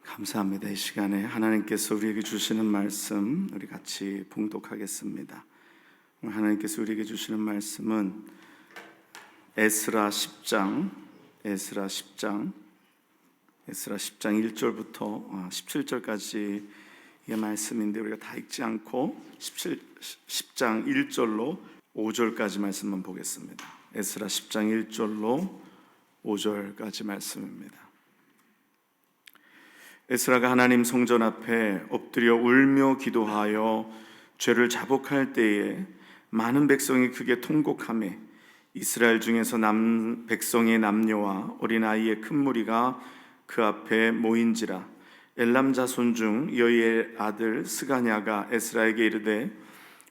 감사합니다. 이 시간에 하나님께서 우리에게 주시는 말씀 우리 같이 봉독하겠습니다. 오늘 하나님께서 우리에게 주시는 말씀은 에스라 10장 1절부터 17절까지의 말씀인데 우리가 다 읽지 않고 10장 1절로 5절까지 말씀만 보겠습니다. 에스라 10장 1절로 5절까지 말씀입니다. 에스라가 하나님 성전 앞에 엎드려 울며 기도하여 죄를 자복할 때에 많은 백성이 크게 통곡하며 이스라엘 중에서 백성의 남녀와 어린아이의 큰 무리가 그 앞에 모인지라. 엘람 자손 중 여이의 아들 스가냐가 에스라에게 이르되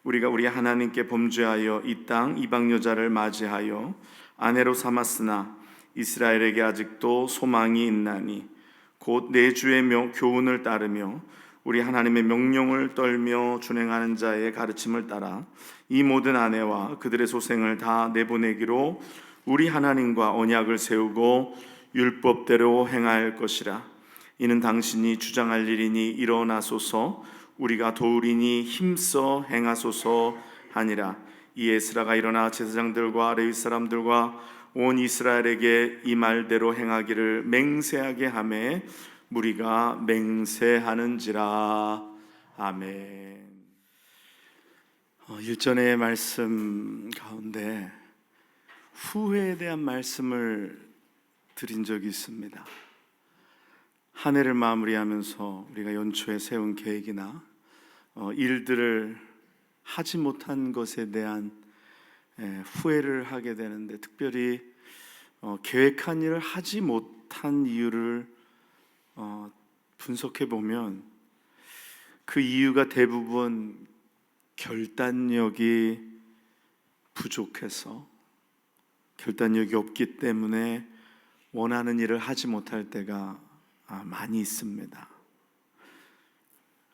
우리가 우리 하나님께 범죄하여 이 땅 이방 여자를 맞이하여 아내로 삼았으나 이스라엘에게 아직도 소망이 있나니 곧 내 주의 교훈을 따르며 우리 하나님의 명령을 떨며 준행하는 자의 가르침을 따라 이 모든 아내와 그들의 소생을 다 내보내기로 우리 하나님과 언약을 세우고 율법대로 행할 것이라. 이는 당신이 주장할 일이니 일어나소서, 우리가 도우리니 힘써 행하소서 하니라. 이 에스라가 일어나 제사장들과 레위 사람들과 온 이스라엘에게 이 말대로 행하기를 맹세하게 하매 무리가 맹세하는지라. 아멘. 일전의 말씀 가운데 후회에 대한 말씀을 드린 적이 있습니다. 한 해를 마무리하면서 우리가 연초에 세운 계획이나 일들을 하지 못한 것에 대한 후회를 하게 되는데, 특별히 계획한 일을 하지 못한 이유를 분석해 보면 그 이유가 대부분 결단력이 부족해서, 결단력이 없기 때문에 원하는 일을 하지 못할 때가 많이 있습니다.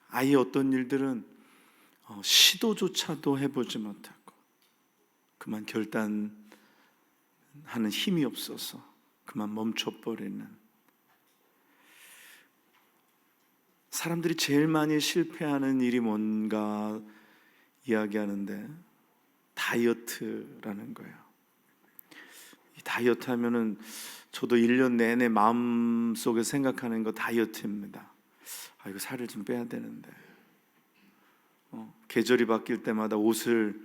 아예 어떤 일들은 시도조차도 해보지 못하고 그만 결단하는 힘이 없어서 그만 멈춰버리는. 사람들이 제일 많이 실패하는 일이 뭔가 이야기하는데 다이어트라는 거예요. 이 다이어트 하면은 저도 1년 내내 마음속에 생각하는 거 다이어트입니다. 이거 살을 좀 빼야 되는데, 계절이 바뀔 때마다 옷을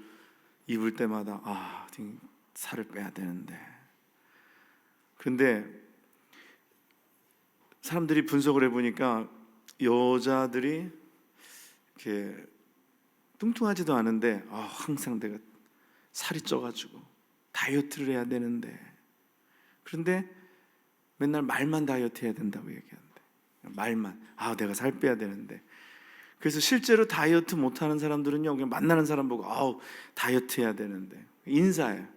입을 때마다 살을 빼야 되는데. 그런데 사람들이 분석을 해보니까 여자들이 이렇게 뚱뚱하지도 않은데 항상 내가 살이 쪄가지고 다이어트를 해야 되는데, 그런데 맨날 말만 다이어트 해야 된다고 얘기하는데, 말만 내가 살 빼야 되는데. 그래서 실제로 다이어트 못하는 사람들은요, 그냥 만나는 사람 보고 다이어트 해야 되는데, 인사해,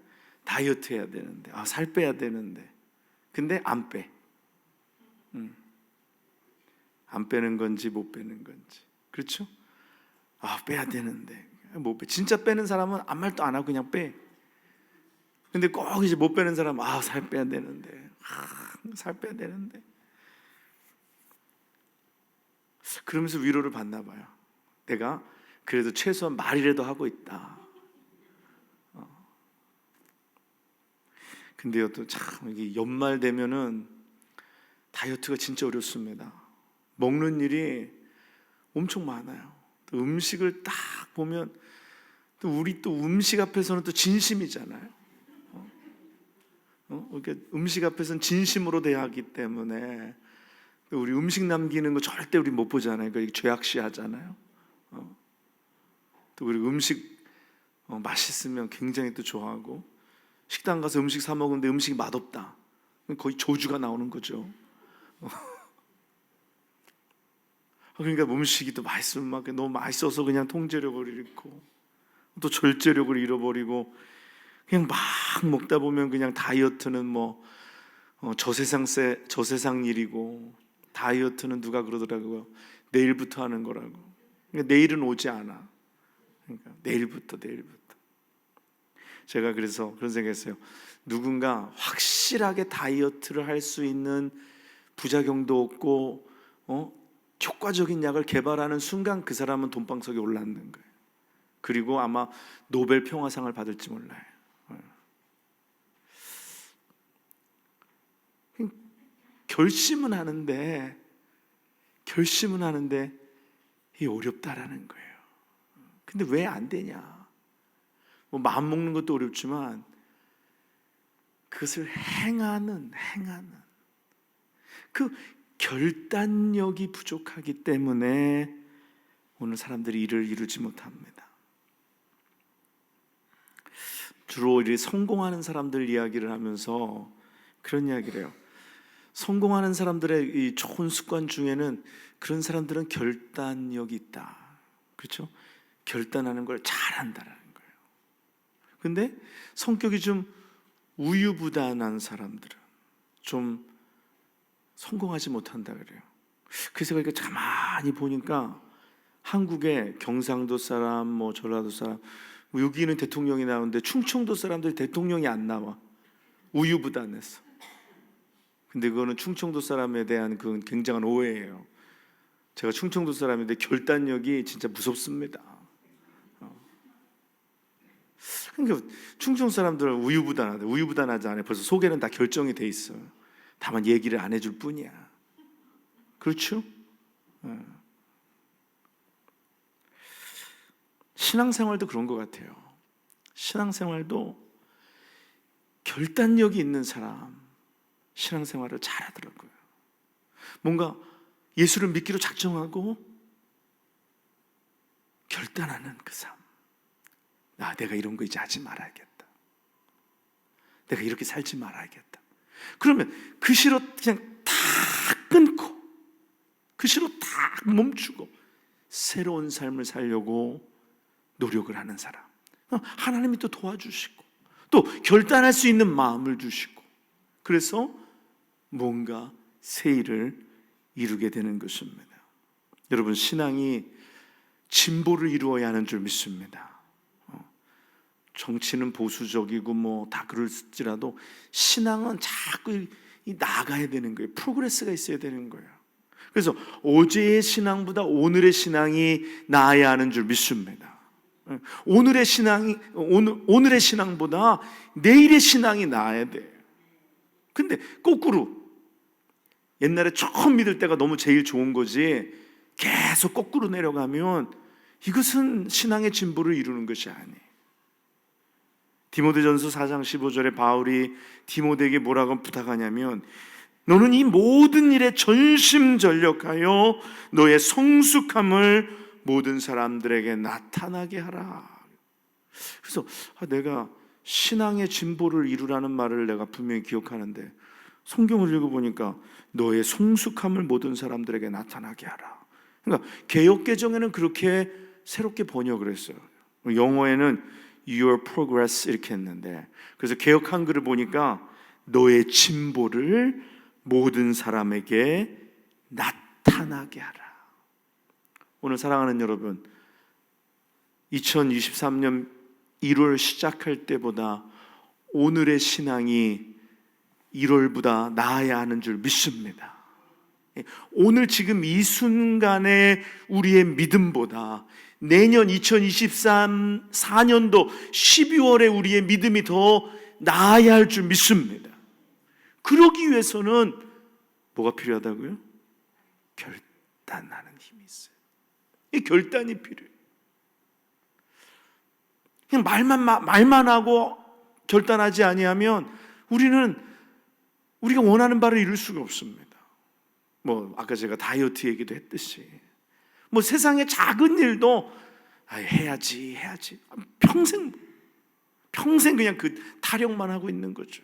다이어트 해야 되는데, 살 빼야 되는데, 근데 안 빼. 안 빼는 건지 못 빼는 건지. 그렇죠? 빼야 되는데 못 빼. 진짜 빼는 사람은 아무 말도 안 하고 그냥 빼. 근데 꼭 이제 못 빼는 사람은 살 빼야 되는데, 살 빼야 되는데. 그러면서 위로를 받나 봐요. 내가 그래도 최소한 말이라도 하고 있다. 근데요, 또 참 이게 연말 되면은 다이어트가 진짜 어렵습니다. 먹는 일이 엄청 많아요. 또 음식을 딱 보면 또 우리 또 음식 앞에서는 또 진심이잖아요. 그러니까 음식 앞에서는 진심으로 대하기 때문에 우리 음식 남기는 거 절대 우리 못 보잖아요. 그러니까 죄악시 하잖아요. 또 우리 음식 맛있으면 굉장히 또 좋아하고, 식당 가서 음식 사 먹는데 음식이 맛없다, 거의 저주가 나오는 거죠. 그러니까 음식이 또 맛있으면 막 너무 맛있어서 그냥 통제력을 잃고 또 절제력을 잃어버리고, 그냥 막 먹다 보면 그냥 다이어트는 저세상 일이고, 다이어트는 누가 그러더라고요, 내일부터 하는 거라고. 그러니까 내일은 오지 않아. 그러니까 내일부터. 제가 그래서 그런 생각했어요. 누군가 확실하게 다이어트를 할 수 있는 부작용도 없고 효과적인 약을 개발하는 순간 그 사람은 돈방석에 올랐는 거예요. 그리고 아마 노벨 평화상을 받을지 몰라요. 결심은 하는데 이게 어렵다라는 거예요. 근데 왜 안 되냐? 뭐 마음 먹는 것도 어렵지만 그것을 행하는 그 결단력이 부족하기 때문에 오늘 사람들이 이를 이루지 못합니다. 주로 이 성공하는 사람들 이야기를 하면서 그런 이야기를 해요. 성공하는 사람들의 이 좋은 습관 중에는 그런 사람들은 결단력이 있다. 그렇죠? 결단하는 걸 잘한다라는 거예요. 근데 성격이 좀 우유부단한 사람들은 좀 성공하지 못한다 그래요. 그래서 이렇게 가만히 보니까 한국의 경상도 사람, 뭐 전라도 사람, 여기는 대통령이 나오는데 충청도 사람들 대통령이 안 나와. 우유부단해서. 근데 그거는 충청도 사람에 대한 그 굉장한 오해예요. 제가 충청도 사람인데 결단력이 진짜 무섭습니다. 그러니까 충청 사람들은 우유부단하대. 우유부단하지 않아요. 벌써 속에는 다 결정이 돼 있어요. 다만 얘기를 안 해줄 뿐이야. 그렇죠? 신앙생활도 그런 것 같아요. 신앙생활도 결단력이 있는 사람 신앙생활을 잘하더라고요. 뭔가 예수를 믿기로 작정하고 결단하는 그 삶. 내가 이런 거 이제 하지 말아야겠다. 내가 이렇게 살지 말아야겠다. 그러면 그 시로 그냥 다 끊고 그 시로 다 멈추고 새로운 삶을 살려고 노력을 하는 사람. 하나님이 또 도와주시고 또 결단할 수 있는 마음을 주시고 그래서 뭔가 새 일을 이루게 되는 것입니다. 여러분, 신앙이 진보를 이루어야 하는 줄 믿습니다. 정치는 보수적이고 뭐 다 그럴지라도 신앙은 자꾸 나아가야 되는 거예요. 프로그레스가 있어야 되는 거예요. 그래서 어제의 신앙보다 오늘의 신앙이 나아야 하는 줄 믿습니다. 오늘의 신앙보다 내일의 신앙이 나아야 돼요. 근데 거꾸로 옛날에 처음 믿을 때가 너무 제일 좋은 거지 계속 거꾸로 내려가면 이것은 신앙의 진보를 이루는 것이 아니에요. 디모데전서 4장 15절에 바울이 디모데에게 뭐라고 부탁하냐면 너는 이 모든 일에 전심전력하여 너의 성숙함을 모든 사람들에게 나타나게 하라. 그래서 내가 신앙의 진보를 이루라는 말을 내가 분명히 기억하는데 성경을 읽어보니까 너의 성숙함을 모든 사람들에게 나타나게 하라. 그러니까 개역개정에는 그렇게 새롭게 번역을 했어요. 영어에는 Your progress 이렇게 했는데 그래서 개역 한글을 보니까 너의 진보를 모든 사람에게 나타나게 하라. 오늘 사랑하는 여러분, 2023년 1월 시작할 때보다 오늘의 신앙이 1월보다 나아야 하는 줄 믿습니다. 오늘 지금 이 순간의 우리의 믿음보다 내년 2024년도 12월에 우리의 믿음이 더 나아야 할 줄 믿습니다. 그러기 위해서는 뭐가 필요하다고요? 결단하는 힘이 있어요. 이 결단이 필요해요. 그냥 말만 하고 결단하지 아니하면 우리가 원하는 바를 이룰 수가 없습니다. 뭐 아까 제가 다이어트 얘기도 했듯이 뭐 세상의 작은 일도 해야지 평생 그냥 그 타령만 하고 있는 거죠.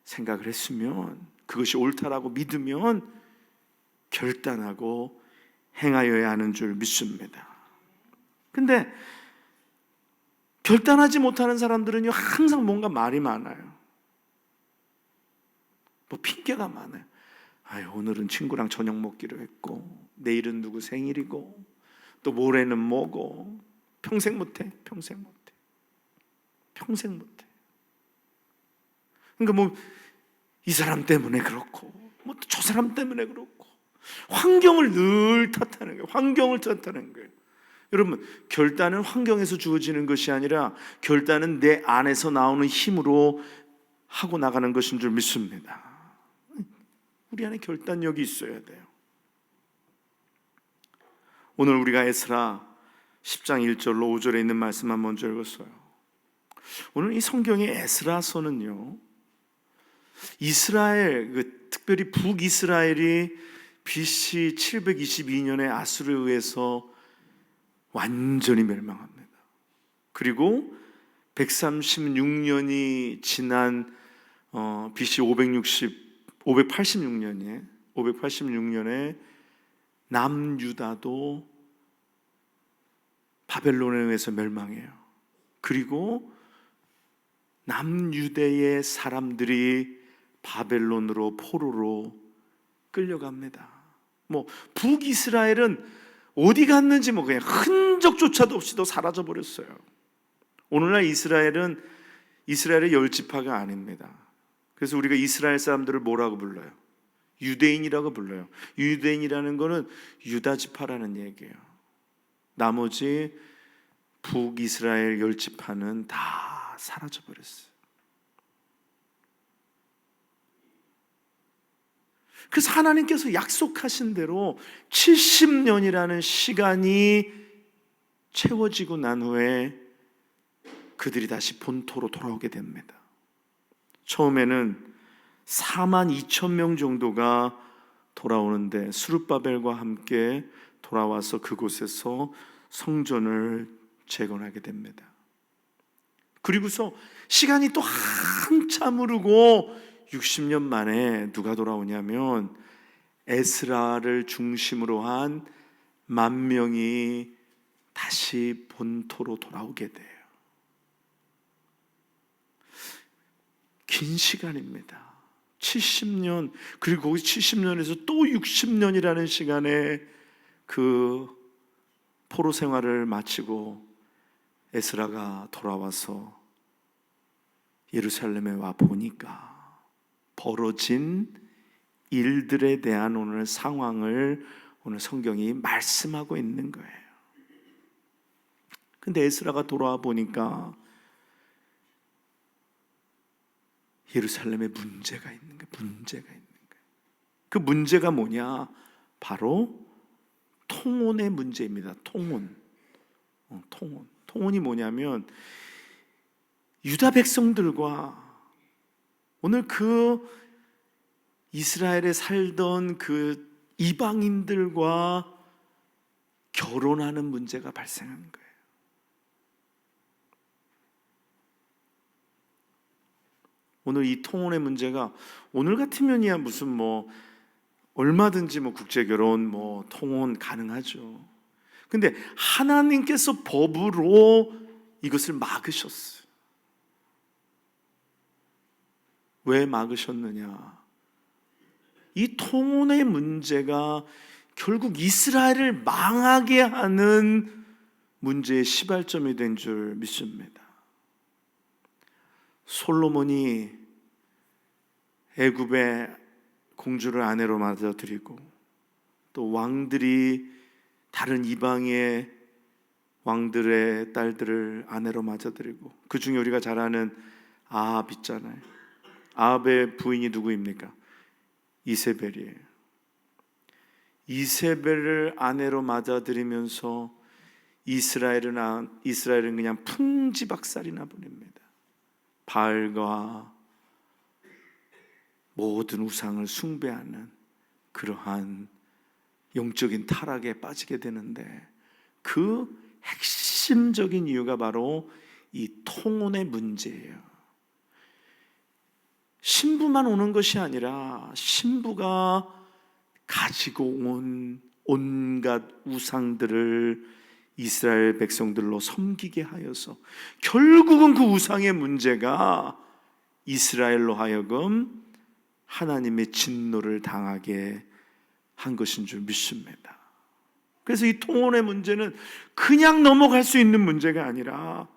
생각을 했으면 그것이 옳다라고 믿으면 결단하고 행하여야 하는 줄 믿습니다. 근데 결단하지 못하는 사람들은요 항상 뭔가 말이 많아요. 뭐 핑계가 많아요. 오늘은 친구랑 저녁 먹기로 했고 내일은 누구 생일이고 또 모레는 뭐고 평생 못해. 그러니까 뭐 이 사람 때문에 그렇고 뭐 저 사람 때문에 그렇고, 환경을 늘 탓하는 거예요. 환경을 탓하는 거예요. 여러분, 결단은 환경에서 주어지는 것이 아니라 결단은 내 안에서 나오는 힘으로 하고 나가는 것인 줄 믿습니다. 우리 안에 결단력이 있어야 돼요. 오늘 우리가 에스라 10장 1절로 5절에 있는 말씀만 먼저 읽었어요. 오늘 이 성경의 에스라서는요, 이스라엘, 특별히 북이스라엘이 BC 722년에 아수르에 의해서 완전히 멸망합니다. 그리고 136년이 지난 BC 586년에 남유다도 바벨론에 의해서 멸망해요. 그리고 남유대의 사람들이 바벨론으로 포로로 끌려갑니다. 북이스라엘은 어디 갔는지 그냥 흔적조차도 없이도 사라져 버렸어요. 오늘날 이스라엘은 이스라엘의 열 지파가 아닙니다. 그래서 우리가 이스라엘 사람들을 뭐라고 불러요? 유대인이라고 불러요. 유대인이라는 것은 유다 지파라는 얘기예요. 나머지 북이스라엘 열 지파는 다 사라져 버렸어요. 그래서 하나님께서 약속하신 대로 70년이라는 시간이 채워지고 난 후에 그들이 다시 본토로 돌아오게 됩니다. 처음에는 42,000명 정도가 돌아오는데 스룹바벨과 함께 돌아와서 그곳에서 성전을 재건하게 됩니다. 그리고서 시간이 또 한참 흐르고 60년 만에 누가 돌아오냐면 에스라를 중심으로 한 10,000명이 다시 본토로 돌아오게 돼요. 긴 시간입니다. 70년, 그리고 거기 70년에서 또 60년이라는 시간에 그 포로 생활을 마치고 에스라가 돌아와서 예루살렘에 와 보니까 벌어진 일들에 대한 오늘 상황을 오늘 성경이 말씀하고 있는 거예요. 근데 에스라가 돌아와 보니까 예루살렘에 문제가 있는 거예요. 그 문제가 뭐냐? 바로 통혼의 문제입니다. 통혼이 뭐냐면 유다 백성들과 오늘 그 이스라엘에 살던 그 이방인들과 결혼하는 문제가 발생하는 거예요. 오늘 이 통혼의 문제가 오늘 같으면이야 무슨 얼마든지 국제결혼 통혼 가능하죠. 근데 하나님께서 법으로 이것을 막으셨어요. 왜 막으셨느냐? 이 통혼의 문제가 결국 이스라엘을 망하게 하는 문제의 시발점이 된 줄 믿습니다. 솔로몬이 애굽의 공주를 아내로 맞아들이고 또 왕들이 다른 이방의 왕들의 딸들을 아내로 맞아들이고 그 중에 우리가 잘 아는 아합 있잖아요. 아합의 부인이 누구입니까? 이세벨이에요. 이세벨을 아내로 맞아들이면서 이스라엘은 그냥 풍지박살이나 보냅니다. 바알과 모든 우상을 숭배하는 그러한 영적인 타락에 빠지게 되는데 그 핵심적인 이유가 바로 이 통혼의 문제예요. 신부만 오는 것이 아니라 신부가 가지고 온 온갖 우상들을 이스라엘 백성들로 섬기게 하여서 결국은 그 우상의 문제가 이스라엘로 하여금 하나님의 진노를 당하게 한 것인 줄 믿습니다. 그래서 이 통혼의 문제는 그냥 넘어갈 수 있는 문제가 아니라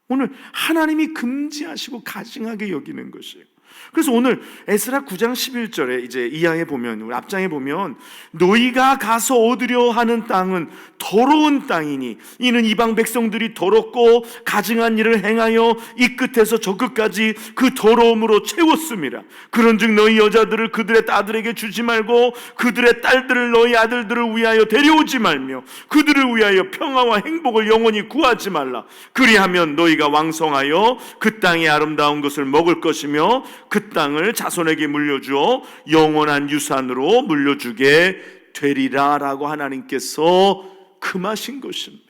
오늘 하나님이 금지하시고 가증하게 여기는 것이에요. 그래서 오늘 에스라 9장 11절에 이제 이하에 보면, 우리 앞장에 보면, 너희가 가서 얻으려 하는 땅은 더러운 땅이니 이는 이방 백성들이 더럽고 가증한 일을 행하여 이 끝에서 저 끝까지 그 더러움으로 채웠음이라. 그런즉 너희 여자들을 그들의 딸들에게 주지 말고 그들의 딸들을 너희 아들들을 위하여 데려오지 말며 그들을 위하여 평화와 행복을 영원히 구하지 말라. 그리하면 너희가 왕성하여 그 땅의 아름다운 것을 먹을 것이며 그 땅을 자손에게 물려주어 영원한 유산으로 물려주게 되리라 라고 하나님께서 금하신 것입니다.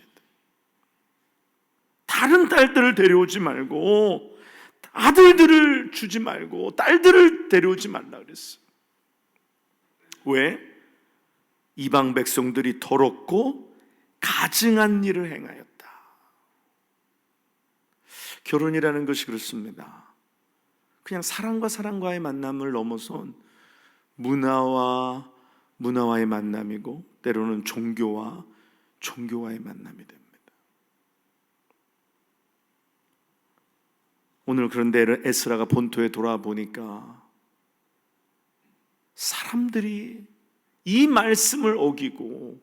다른 딸들을 데려오지 말고 아들들을 주지 말고 딸들을 데려오지 말라 그랬어요. 왜? 이방 백성들이 더럽고 가증한 일을 행하였다. 결혼이라는 것이 그렇습니다. 그냥 사람과 사람과의 만남을 넘어선 문화와의 만남이고 때로는 종교와의 만남이 됩니다. 오늘 그런데 에스라가 본토에 돌아와 보니까 사람들이 이 말씀을 어기고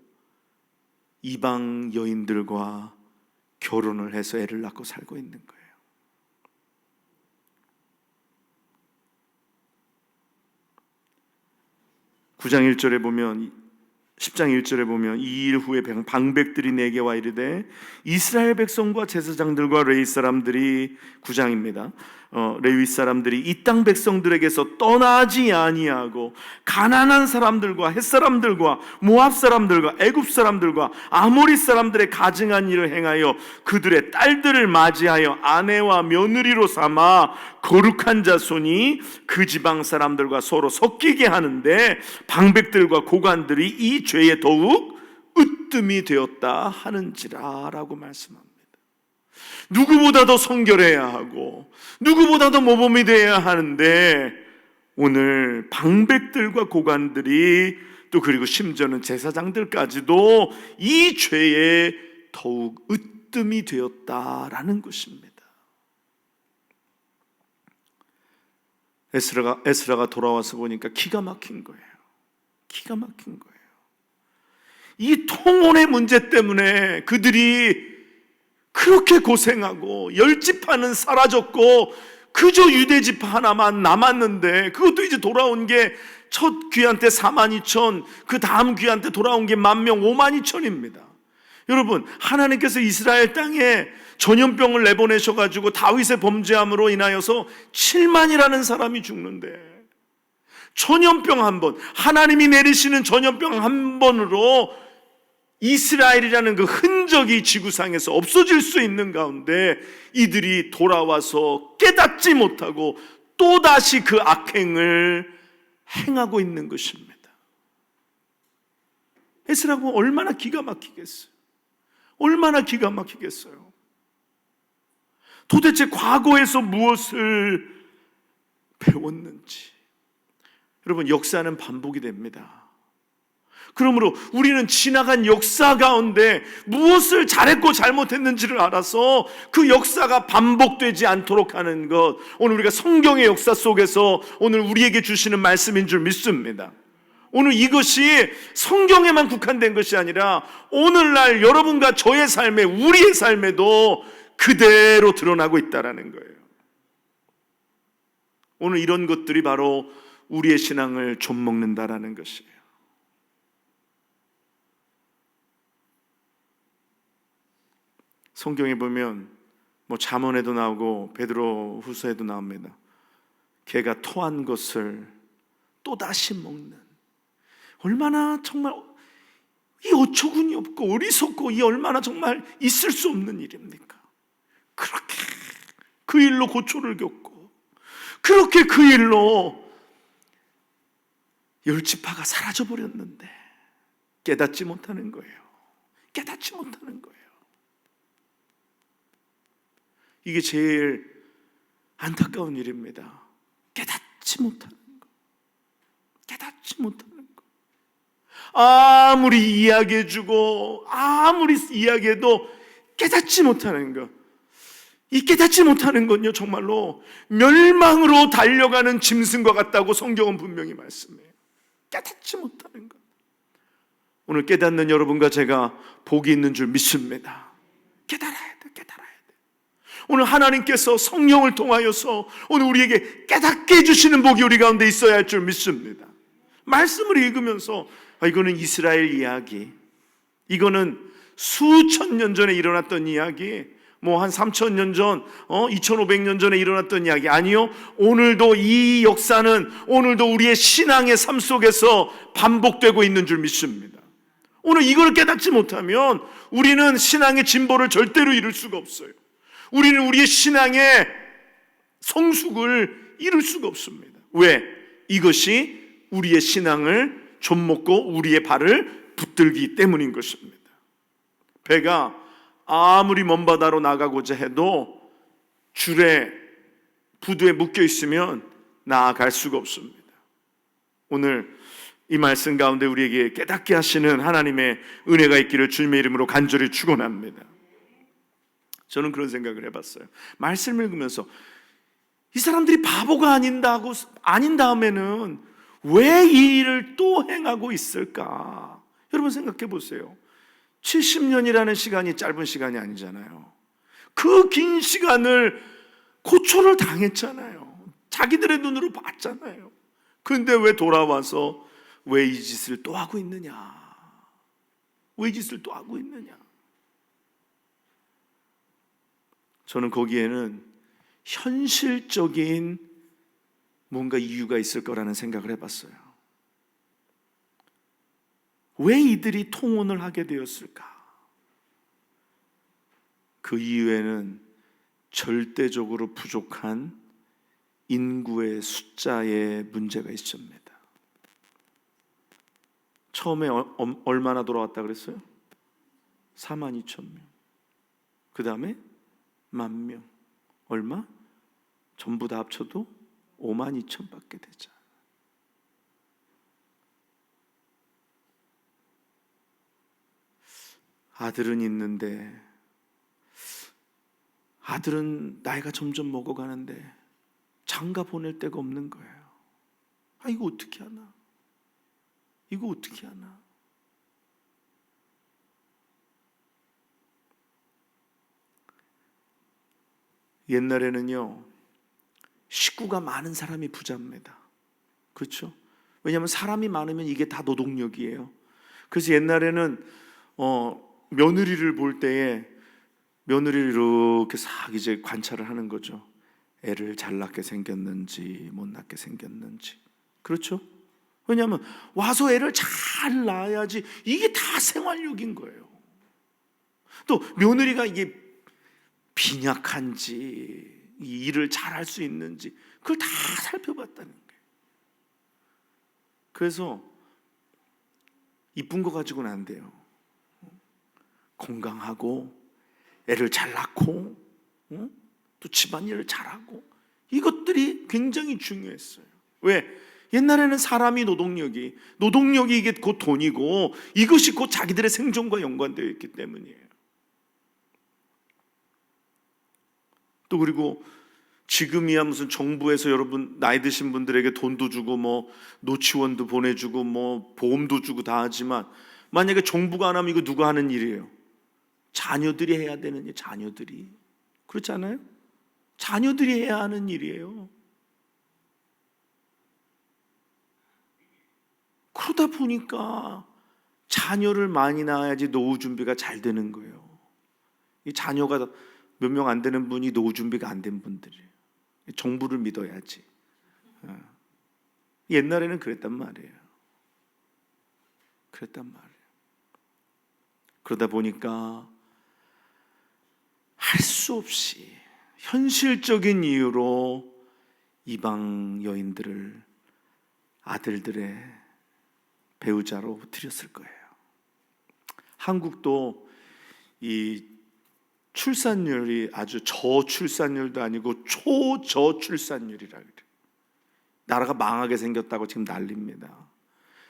이방 여인들과 결혼을 해서 애를 낳고 살고 있는 거예요. 9장 1절에 보면, 10장 1절에 보면 이 일 후에 방백들이 내게 와 이르되 이스라엘 백성과 제사장들과 레위 사람들이 9장입니다. 레위 사람들이 이 땅 백성들에게서 떠나지 아니하고 가나안 사람들과 헷 사람들과 모압 사람들과 애굽 사람들과 아모리 사람들의 가증한 일을 행하여 그들의 딸들을 맞이하여 아내와 며느리로 삼아 거룩한 자손이 그 지방 사람들과 서로 섞이게 하는데 방백들과 고관들이 이 죄에 더욱 으뜸이 되었다 하는지라 라고 말씀합니다. 누구보다도 성결해야 하고 누구보다도 모범이 되어야 하는데 오늘 방백들과 고관들이 또 그리고 심지어는 제사장들까지도 이 죄에 더욱 으뜸이 되었다라는 것입니다. 에스라가 돌아와서 보니까 기가 막힌 거예요. 기가 막힌 거예요. 이 통혼의 문제 때문에 그들이 그렇게 고생하고 10지파는 사라졌고 그저 유대지파 하나만 남았는데 그것도 이제 돌아온 게 첫 귀한 때 42,000, 그 다음 귀한 때 돌아온 게 10,000명 52,000입니다. 여러분, 하나님께서 이스라엘 땅에 전염병을 내보내셔가지고 다윗의 범죄함으로 인하여서 7만이라는 사람이 죽는데 전염병 한 번, 하나님이 내리시는 전염병 한 번으로 이스라엘이라는 그 흔적이 지구상에서 없어질 수 있는 가운데 이들이 돌아와서 깨닫지 못하고 또다시 그 악행을 행하고 있는 것입니다. 에스라가 얼마나 기가 막히겠어요. 얼마나 기가 막히겠어요. 도대체 과거에서 무엇을 배웠는지. 여러분, 역사는 반복이 됩니다. 그러므로 우리는 지나간 역사 가운데 무엇을 잘했고 잘못했는지를 알아서 그 역사가 반복되지 않도록 하는 것, 오늘 우리가 성경의 역사 속에서 오늘 우리에게 주시는 말씀인 줄 믿습니다. 오늘 이것이 성경에만 국한된 것이 아니라 오늘날 여러분과 저의 삶에, 우리의 삶에도 그대로 드러나고 있다는 거예요. 오늘 이런 것들이 바로 우리의 신앙을 좀먹는다라는 것이에요. 성경에 보면 잠언에도 나오고 베드로 후서에도 나옵니다. 개가 토한 것을 또다시 먹는, 얼마나 정말 이 어처구니 없고 어리석고 이 얼마나 정말 있을 수 없는 일입니까? 그렇게 그 일로 고초를 겪고 그렇게 그 일로 10지파가 사라져버렸는데 깨닫지 못하는 거예요. 깨닫지 못하는 거예요. 이게 제일 안타까운 일입니다. 깨닫지 못하는 거. 깨닫지 못하는 거. 아무리 이야기해주고 아무리 이야기해도 깨닫지 못하는 거. 이 깨닫지 못하는 건요, 정말로 멸망으로 달려가는 짐승과 같다고 성경은 분명히 말씀해요. 깨닫지 못하는 것. 오늘 깨닫는 여러분과 제가 복이 있는 줄 믿습니다. 깨달아야 돼, 깨달아야 돼. 오늘 하나님께서 성령을 통하여서 오늘 우리에게 깨닫게 해주시는 복이 우리 가운데 있어야 할 줄 믿습니다. 말씀을 읽으면서 이거는 이스라엘 이야기, 이거는 수천 년 전에 일어났던 이야기, 뭐 한 3,000년 전, 2,500년 전에 일어났던 이야기 아니요. 오늘도 이 역사는 오늘도 우리의 신앙의 삶 속에서 반복되고 있는 줄 믿습니다. 오늘 이걸 깨닫지 못하면 우리는 신앙의 진보를 절대로 이룰 수가 없어요. 우리는 우리의 신앙의 성숙을 이룰 수가 없습니다. 왜? 이것이 우리의 신앙을 좀먹고 우리의 발을 붙들기 때문인 것입니다. 배가 아무리 먼 바다로 나가고자 해도 줄에 부두에 묶여 있으면 나아갈 수가 없습니다. 오늘 이 말씀 가운데 우리에게 깨닫게 하시는 하나님의 은혜가 있기를 주님의 이름으로 간절히 축원합니다. 저는 그런 생각을 해봤어요. 말씀을 읽으면서 이 사람들이 바보가 아닌 다음에는 왜 이 일을 또 행하고 있을까? 여러분 생각해 보세요. 70년이라는 시간이 짧은 시간이 아니잖아요. 그 긴 시간을 고초를 당했잖아요. 자기들의 눈으로 봤잖아요. 그런데 왜 돌아와서 왜 이 짓을 또 하고 있느냐? 왜 이 짓을 또 하고 있느냐? 저는 거기에는 현실적인 뭔가 이유가 있을 거라는 생각을 해봤어요. 왜 이들이 통혼을 하게 되었을까? 그 이유에는 절대적으로 부족한 인구의 숫자에 문제가 있습니다. 처음에 얼마나 돌아왔다 그랬어요? 42,000명. 그 다음에 10,000명. 얼마? 전부 다 합쳐도 52,000밖에 되죠. 아들은 있는데 아들은 나이가 점점 먹어가는데 장가 보낼 데가 없는 거예요. 이거 어떻게 하나? 이거 어떻게 하나? 옛날에는요, 식구가 많은 사람이 부자입니다. 그렇죠? 왜냐하면 사람이 많으면 이게 다 노동력이에요. 그래서 옛날에는 며느리를 볼 때에 며느리를 이렇게 싹 이제 관찰을 하는 거죠. 애를 잘 낳게 생겼는지 못 낳게 생겼는지. 그렇죠? 왜냐하면 와서 애를 잘 낳아야지 이게 다 생활력인 거예요. 또 며느리가 이게 빈약한지 이 일을 잘할 수 있는지 그걸 다 살펴봤다는 거예요. 그래서 이쁜 거 가지고는 안 돼요. 건강하고 애를 잘 낳고 또 집안일을 잘하고 이것들이 굉장히 중요했어요. 왜? 옛날에는 사람이 노동력이 이게 곧 돈이고 이것이 곧 자기들의 생존과 연관되어 있기 때문이에요. 또 그리고 지금이야 무슨 정부에서 여러분 나이 드신 분들에게 돈도 주고 뭐 노치원도 보내주고 뭐 보험도 주고 다 하지만 만약에 정부가 안 하면 이거 누가 하는 일이에요? 자녀들이 해야 되는 일, 자녀들이. 그렇지 않아요? 자녀들이 해야 하는 일이에요. 그러다 보니까 자녀를 많이 낳아야지 노후 준비가 잘 되는 거예요. 이 자녀가 몇 명 안 되는 분이 노후 준비가 안 된 분들이에요. 정부를 믿어야지. 옛날에는 그랬단 말이에요. 그러다 보니까 할 수 없이 현실적인 이유로 이방 여인들을 아들들의 배우자로 드렸을 거예요. 한국도 이 출산율이 아주 저출산율도 아니고 초저출산율이라 그래요. 나라가 망하게 생겼다고 지금 난립니다.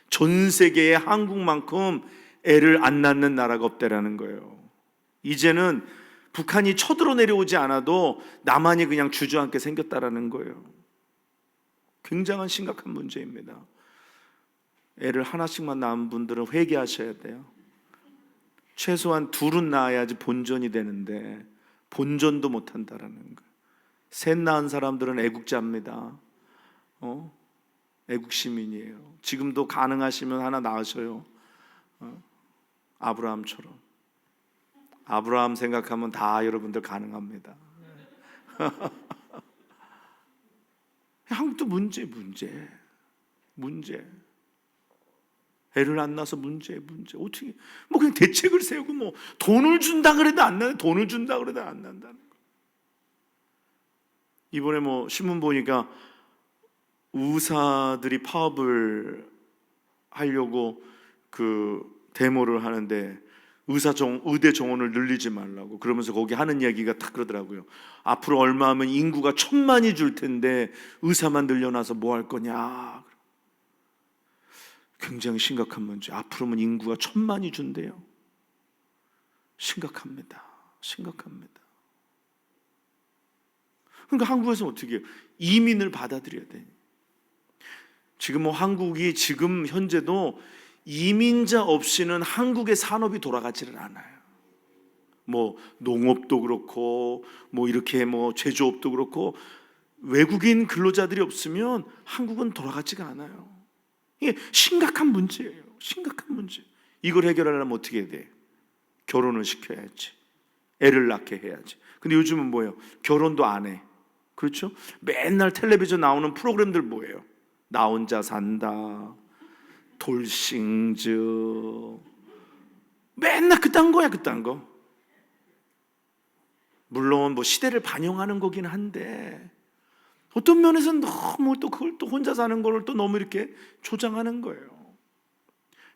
전 세계에 한국만큼 애를 안 낳는 나라가 없다라는 거예요. 이제는 북한이 쳐들어 내려오지 않아도 남한이 그냥 주저앉게 생겼다라는 거예요. 굉장한 심각한 문제입니다. 애를 하나씩만 낳은 분들은 회개하셔야 돼요. 최소한 둘은 낳아야지 본전이 되는데 본전도 못한다라는 거예요. 셋 낳은 사람들은 애국자입니다. 애국 시민이에요. 지금도 가능하시면 하나 낳으셔요. 아브라함처럼. 아브라함 생각하면 다 여러분들 가능합니다. 한국도 문제. 애를 안 낳아서 문제. 어떻게 뭐 그냥 대책을 세우고 뭐 돈을 준다 그래도 안 나는데 돈을 준다 그래도 안 난다는 거. 이번에 뭐 신문 보니까 의사들이 파업을 하려고 그 데모를 하는데 의대 정원을 늘리지 말라고 그러면서 거기 하는 이야기가 딱 그러더라고요. 앞으로 얼마 하면 인구가 1,000만이 줄 텐데 의사만 늘려놔서 뭐 할 거냐. 굉장히 심각한 문제. 앞으로는 인구가 1,000만이 준대요. 심각합니다. 그러니까 한국에서 어떻게 해요? 이민을 받아들여야 돼. 지금 뭐 한국이 지금 현재도 이민자 없이는 한국의 산업이 돌아가지를 않아요. 뭐 농업도 그렇고 뭐 이렇게 뭐 제조업도 그렇고 외국인 근로자들이 없으면 한국은 돌아가지가 않아요. 이게 심각한 문제예요. 이걸 해결하려면 어떻게 해야 돼? 결혼을 시켜야지. 애를 낳게 해야지. 근데 요즘은 뭐예요? 결혼도 안 해. 그렇죠? 맨날 텔레비전 나오는 프로그램들 뭐예요? 나 혼자 산다, 돌싱즈, 맨날 그딴 거. 물론 뭐 시대를 반영하는 거긴 한데 어떤 면에서는 너무 또 그걸 또 혼자 사는 걸 또 너무 이렇게 조장하는 거예요.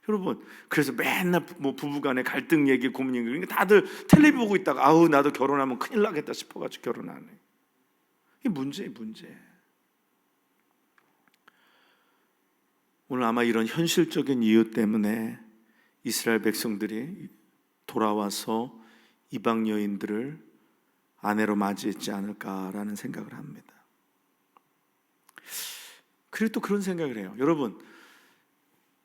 여러분, 그래서 맨날 뭐 부부간에 갈등 얘기, 고민 얘기, 그러니까 다들 텔레비 보고 있다가 아우 나도 결혼하면 큰일 나겠다 싶어가지고 결혼 안 해. 이게 문제. 오늘 아마 이런 현실적인 이유 때문에 이스라엘 백성들이 돌아와서 이방 여인들을 아내로 맞이했지 않을까라는 생각을 합니다. 그리고 또 그런 생각을 해요. 여러분,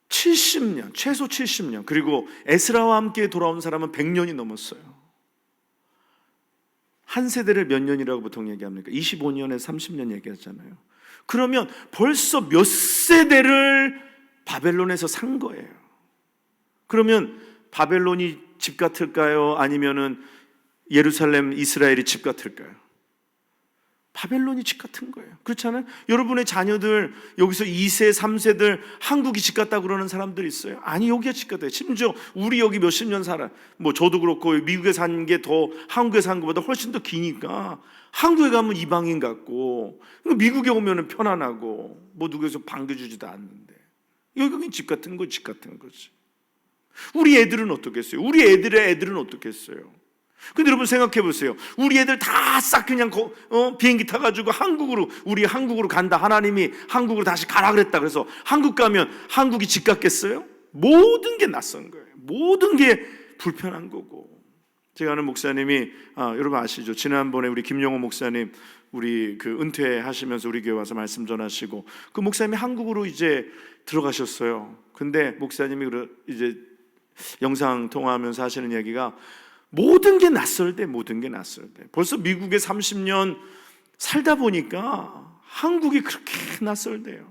70년, 최소 70년, 그리고 에스라와 함께 돌아온 사람은 100년이 넘었어요. 한 세대를 몇 년이라고 보통 얘기합니까? 25년에서 30년 얘기하잖아요. 그러면 벌써 몇 세대를 바벨론에서 산 거예요. 그러면 바벨론이 집 같을까요? 아니면은 예루살렘, 이스라엘이 집 같을까요? 바벨론이 집 같은 거예요. 그렇잖아요? 여러분의 자녀들 여기서 2세, 3세들 한국이 집 같다고 그러는 사람들이 있어요. 아니, 여기가 집 같아요. 심지어 우리 여기 몇십 년 살아. 뭐 저도 그렇고 미국에 산 게 더 한국에 산 것보다 훨씬 더 기니까 한국에 가면 이방인 같고 미국에 오면 편안하고 뭐 누구에서 반겨주지도 않는데 여기가 집 같은 거지. 우리 애들은 어떻겠어요? 우리 애들의 애들은 어떻겠어요? 근데 여러분 생각해 보세요. 우리 애들 다 싹 그냥 비행기 타가지고 우리 한국으로 간다. 하나님이 한국으로 다시 가라 그랬다. 그래서 한국 가면 한국이 집 같겠어요? 모든 게 낯선 거예요. 모든 게 불편한 거고. 제가 아는 목사님이 여러분 아시죠? 지난번에 우리 김용호 목사님 우리 그 은퇴하시면서 우리 교회 와서 말씀 전하시고 그 목사님이 한국으로 이제 들어가셨어요. 근데 목사님이 이제 영상 통화하면서 하시는 얘기가 모든 게 낯설대. 벌써 미국에 30년 살다 보니까 한국이 그렇게 낯설대요.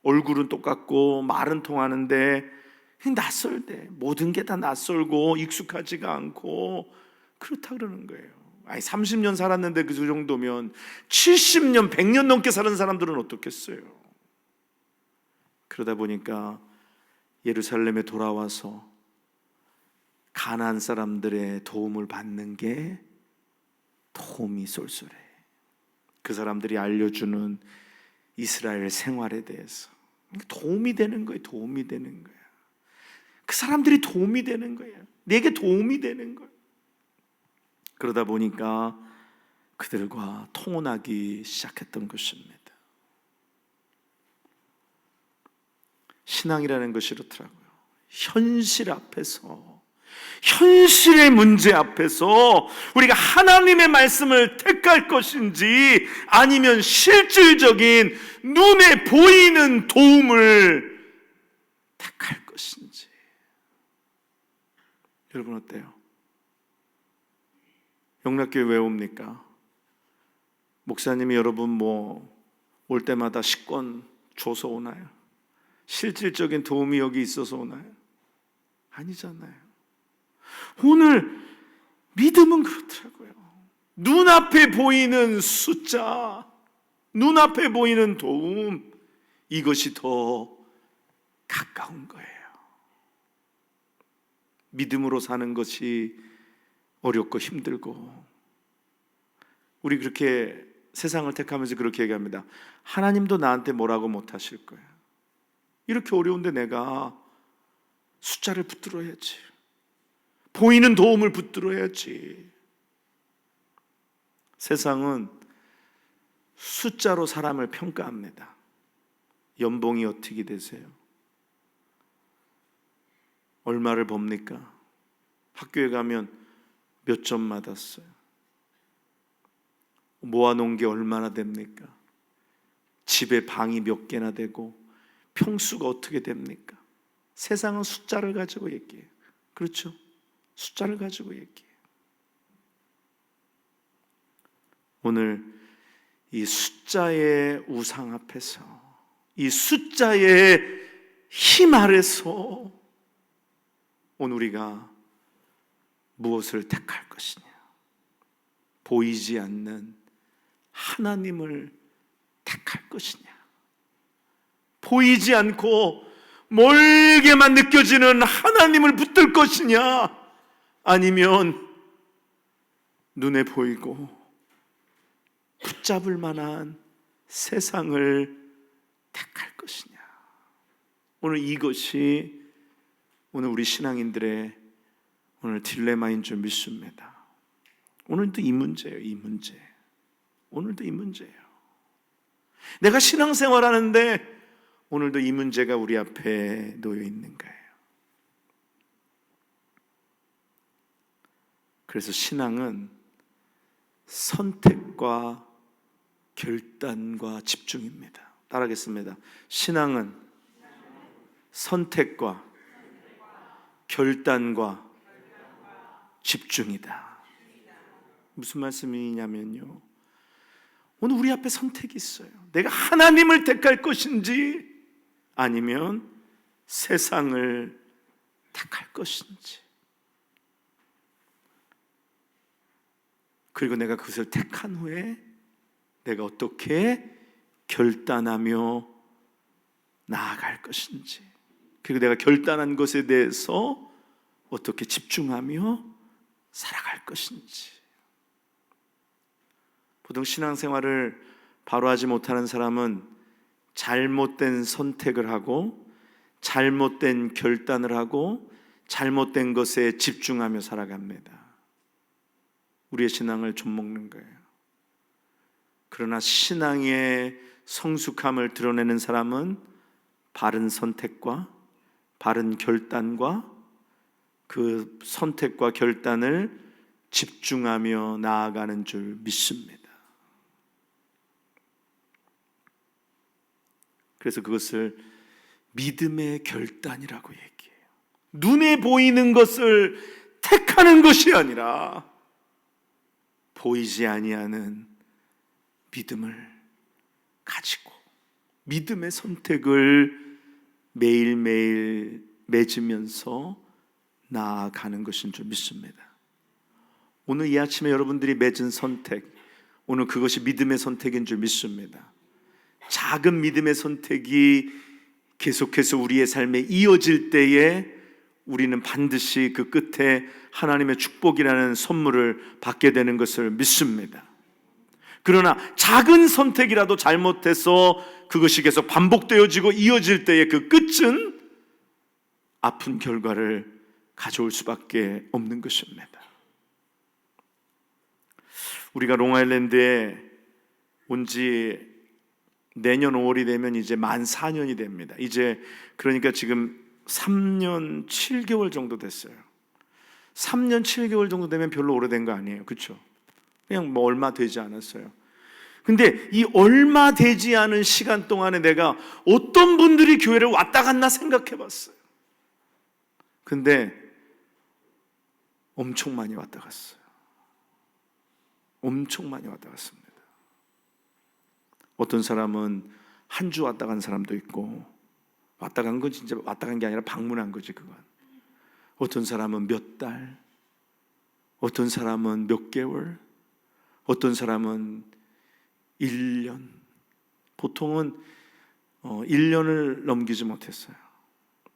얼굴은 똑같고 말은 통하는데 낯설대. 모든 게 다 낯설고 익숙하지가 않고 그렇다 그러는 거예요. 아니 30년 살았는데 그 정도면 70년, 100년 넘게 사는 사람들은 어떻겠어요? 그러다 보니까 예루살렘에 돌아와서 가나안 사람들의 도움을 받는 게 도움이 쏠쏠해. 그 사람들이 알려주는 이스라엘 생활에 대해서 도움이 되는 거예요. 그 사람들이 도움이 되는 거예요. 내게 도움이 되는 거예요. 그러다 보니까 그들과 통혼하기 시작했던 것입니다. 신앙이라는 것이 이렇더라고요. 현실 앞에서 현실의 문제 앞에서 우리가 하나님의 말씀을 택할 것인지 아니면 실질적인 눈에 보이는 도움을 택할 것인지. 여러분 어때요? 영락교회 왜 옵니까? 목사님이 여러분 올 때마다 식권 줘서 오나요? 실질적인 도움이 여기 있어서 오나요? 아니잖아요. 오늘 믿음은 그렇더라고요. 눈앞에 보이는 숫자, 눈앞에 보이는 도움, 이것이 더 가까운 거예요. 믿음으로 사는 것이 어렵고 힘들고, 우리 그렇게 세상을 택하면서 그렇게 얘기합니다. 하나님도 나한테 뭐라고 못하실 거야. 이렇게 어려운데 내가 숫자를 붙들어야지, 보이는 도움을 붙들어야지. 세상은 숫자로 사람을 평가합니다. 연봉이 어떻게 되세요? 얼마를 법니까? 학교에 가면 몇 점 받았어요? 모아놓은 게 얼마나 됩니까? 집에 방이 몇 개나 되고 평수가 어떻게 됩니까? 세상은 숫자를 가지고 얘기해요. 그렇죠? 숫자를 가지고 얘기해요. 오늘 이 숫자의 우상 앞에서, 이 숫자의 힘 아래서 오늘 우리가 무엇을 택할 것이냐? 보이지 않는 하나님을 택할 것이냐? 보이지 않고 멀게만 느껴지는 하나님을 붙들 것이냐? 아니면 눈에 보이고 붙잡을 만한 세상을 택할 것이냐? 오늘 이것이 오늘 우리 신앙인들의 오늘 딜레마인 줄 믿습니다. 오늘도 이 문제예요. 이 문제. 오늘도 이 문제예요. 내가 신앙생활하는데 오늘도 이 문제가 우리 앞에 놓여 있는 거예요. 그래서 신앙은 선택과 결단과 집중입니다. 따라하겠습니다. 신앙은 선택과 결단과 집중이다. 무슨 말씀이냐면요, 오늘 우리 앞에 선택이 있어요. 내가 하나님을 택할 것인지 아니면 세상을 택할 것인지. 그리고 내가 그것을 택한 후에 내가 어떻게 결단하며 나아갈 것인지, 그리고 내가 결단한 것에 대해서 어떻게 집중하며 살아갈 것인지. 보통 신앙생활을 바로 하지 못하는 사람은 잘못된 선택을 하고 잘못된 결단을 하고 잘못된 것에 집중하며 살아갑니다. 우리의 신앙을 좀먹는 거예요. 그러나 신앙의 성숙함을 드러내는 사람은 바른 선택과 바른 결단과 그 선택과 결단을 집중하며 나아가는 줄 믿습니다. 그래서 그것을 믿음의 결단이라고 얘기해요. 눈에 보이는 것을 택하는 것이 아니라 보이지 아니하는 믿음을 가지고 믿음의 선택을 매일매일 맺으면서 나아가는 것인 줄 믿습니다. 오늘 이 아침에 여러분들이 맺은 선택, 오늘 그것이 믿음의 선택인 줄 믿습니다. 작은 믿음의 선택이 계속해서 우리의 삶에 이어질 때에 우리는 반드시 그 끝에 하나님의 축복이라는 선물을 받게 되는 것을 믿습니다. 그러나 작은 선택이라도 잘못해서 그것이 계속 반복되어지고 이어질 때의 그 끝은 아픈 결과를 가져올 수밖에 없는 것입니다. 우리가 롱아일랜드에 온 지 내년 5월이 되면 이제 만 4년이 됩니다. 이제 그러니까 지금 3년 7개월 정도 됐어요. 3년 7개월 정도 되면 별로 오래된 거 아니에요, 그렇죠? 그냥 뭐 얼마 되지 않았어요. 근데 이 얼마 되지 않은 시간 동안에 내가 어떤 분들이 교회를 왔다 갔나 생각해 봤어요. 근데 엄청 많이 왔다 갔어요. 엄청 많이 왔다 갔습니다. 어떤 사람은 한 주 왔다 간 사람도 있고, 왔다 간 건 진짜 왔다 간 게 아니라 방문한 거지, 그건. 어떤 사람은 몇 달, 어떤 사람은 몇 개월, 어떤 사람은 1년. 보통은 1년을 넘기지 못했어요.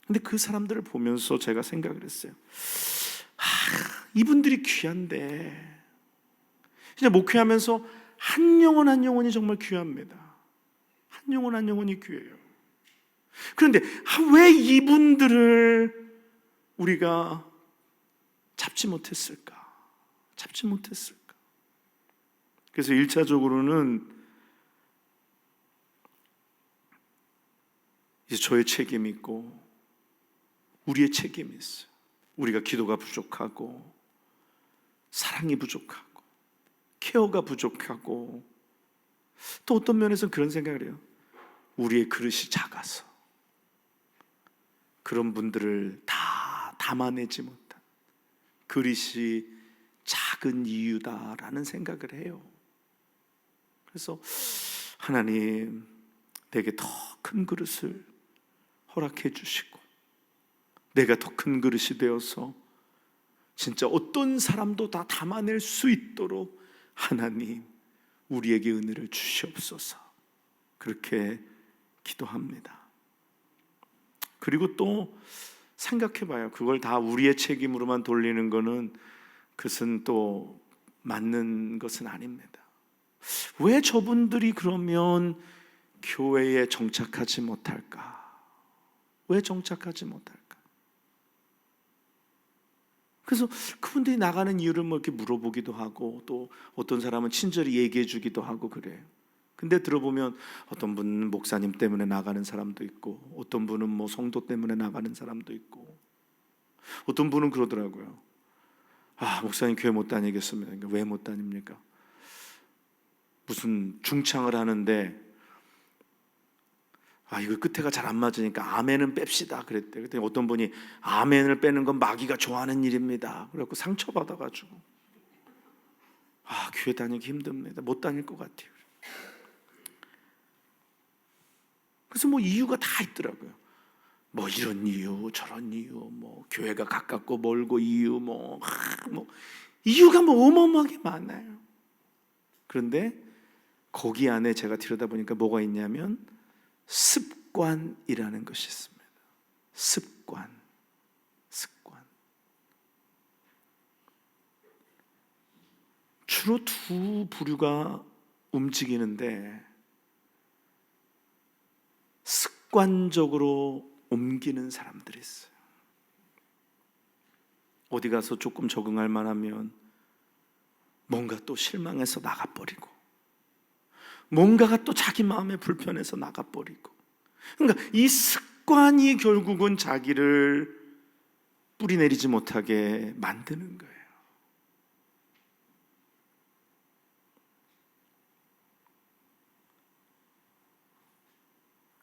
근데 그 사람들을 보면서 제가 생각을 했어요. 이분들이 귀한데, 진짜 목회하면서 한 영혼 한 영혼이 정말 귀합니다. 한 영혼 한 영혼이 귀해요. 그런데 왜 이분들을 우리가 잡지 못했을까? 잡지 못했을까? 그래서 1차적으로는 이제 저의 책임이 있고 우리의 책임이 있어요. 우리가 기도가 부족하고 사랑이 부족하고 케어가 부족하고, 또 어떤 면에서는 그런 생각을 해요. 우리의 그릇이 작아서 그런 분들을 다 담아내지 못한 그릇이 작은 이유다라는 생각을 해요. 그래서 하나님, 내게 더 큰 그릇을 허락해 주시고 내가 더 큰 그릇이 되어서 진짜 어떤 사람도 다 담아낼 수 있도록 하나님, 우리에게 은혜를 주시옵소서. 그렇게 기도합니다. 그리고 또 생각해 봐요. 그걸 다 우리의 책임으로만 돌리는 거는, 그것은 또 맞는 것은 아닙니다. 왜 저분들이 그러면 교회에 정착하지 못할까? 왜 정착하지 못할까? 그래서 그분들이 나가는 이유를 뭐 이렇게 물어보기도 하고, 또 어떤 사람은 친절히 얘기해 주기도 하고 그래요. 근데 들어보면 어떤 분은 목사님 때문에 나가는 사람도 있고, 어떤 분은 뭐 성도 때문에 나가는 사람도 있고, 어떤 분은 그러더라고요. 목사님 교회 못 다니겠습니다. 왜 못 다닙니까? 무슨 중창을 하는데 이거 끝에가 잘 안 맞으니까 아멘은 뺍시다 그랬대요. 그랬더니 어떤 분이 아멘을 빼는 건 마귀가 좋아하는 일입니다. 그래갖고 상처받아가지고 교회 다니기 힘듭니다. 못 다닐 것 같아요. 그래서 뭐 이유가 다 있더라고요. 뭐 이런 이유, 저런 이유, 뭐 교회가 가깝고 멀고 이유, 뭐 이유가 뭐 어마어마하게 많아요. 그런데 거기 안에 제가 들여다보니까 뭐가 있냐면 습관이라는 것이 있습니다. 습관. 주로 두 부류가 움직이는데, 습관적으로 옮기는 사람들이 있어요. 어디 가서 조금 적응할 만하면 뭔가 또 실망해서 나가버리고, 뭔가가 또 자기 마음에 불편해서 나가버리고. 그러니까 이 습관이 결국은 자기를 뿌리내리지 못하게 만드는 거예요.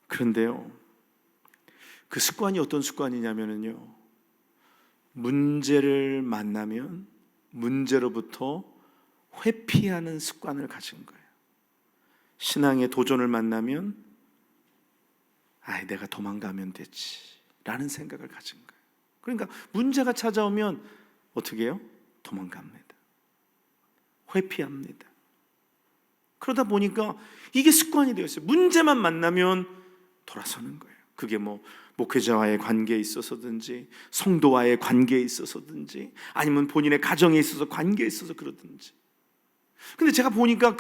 그런데요, 그 습관이 어떤 습관이냐면요, 문제를 만나면 문제로부터 회피하는 습관을 가진 거예요. 신앙의 도전을 만나면 내가 도망가면 되지 라는 생각을 가진 거예요. 그러니까 문제가 찾아오면 어떻게 해요? 도망갑니다. 회피합니다. 그러다 보니까 이게 습관이 되었어요. 문제만 만나면 돌아서는 거예요. 그게 뭐 목회자와의 관계에 있어서든지, 성도와의 관계에 있어서든지, 아니면 본인의 가정에 있어서 관계에 있어서 그러든지. 근데 제가 보니까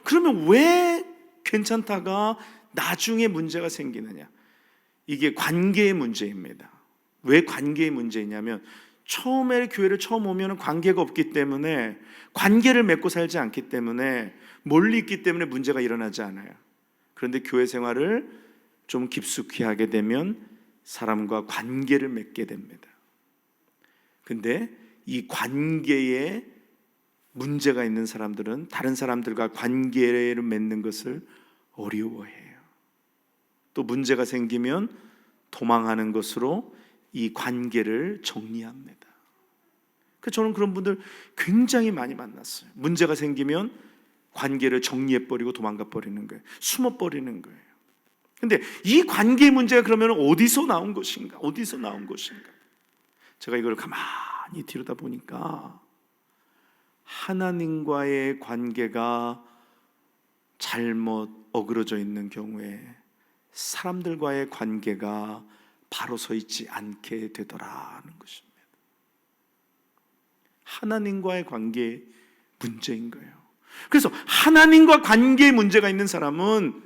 그러면 왜 괜찮다가 나중에 문제가 생기느냐? 이게 관계의 문제입니다. 왜 관계의 문제이냐면, 처음에 교회를 처음 오면 관계가 없기 때문에, 관계를 맺고 살지 않기 때문에, 멀리 있기 때문에 문제가 일어나지 않아요. 그런데 교회 생활을 좀 깊숙이 하게 되면 사람과 관계를 맺게 됩니다. 근데 이 관계에 문제가 있는 사람들은 다른 사람들과 관계를 맺는 것을 어려워해요. 또 문제가 생기면 도망하는 것으로 이 관계를 정리합니다. 저는 그런 분들 굉장히 많이 만났어요. 문제가 생기면 관계를 정리해버리고 도망가 버리는 거예요. 숨어버리는 거예요. 근데 이 관계의 문제가 그러면 어디서 나온 것인가? 어디서 나온 것인가? 제가 이걸 가만히 들여다 보니까 하나님과의 관계가 잘못 어그러져 있는 경우에 사람들과의 관계가 바로 서 있지 않게 되더라는 것입니다. 하나님과의 관계의 문제인 거예요. 그래서 하나님과 관계에 문제가 있는 사람은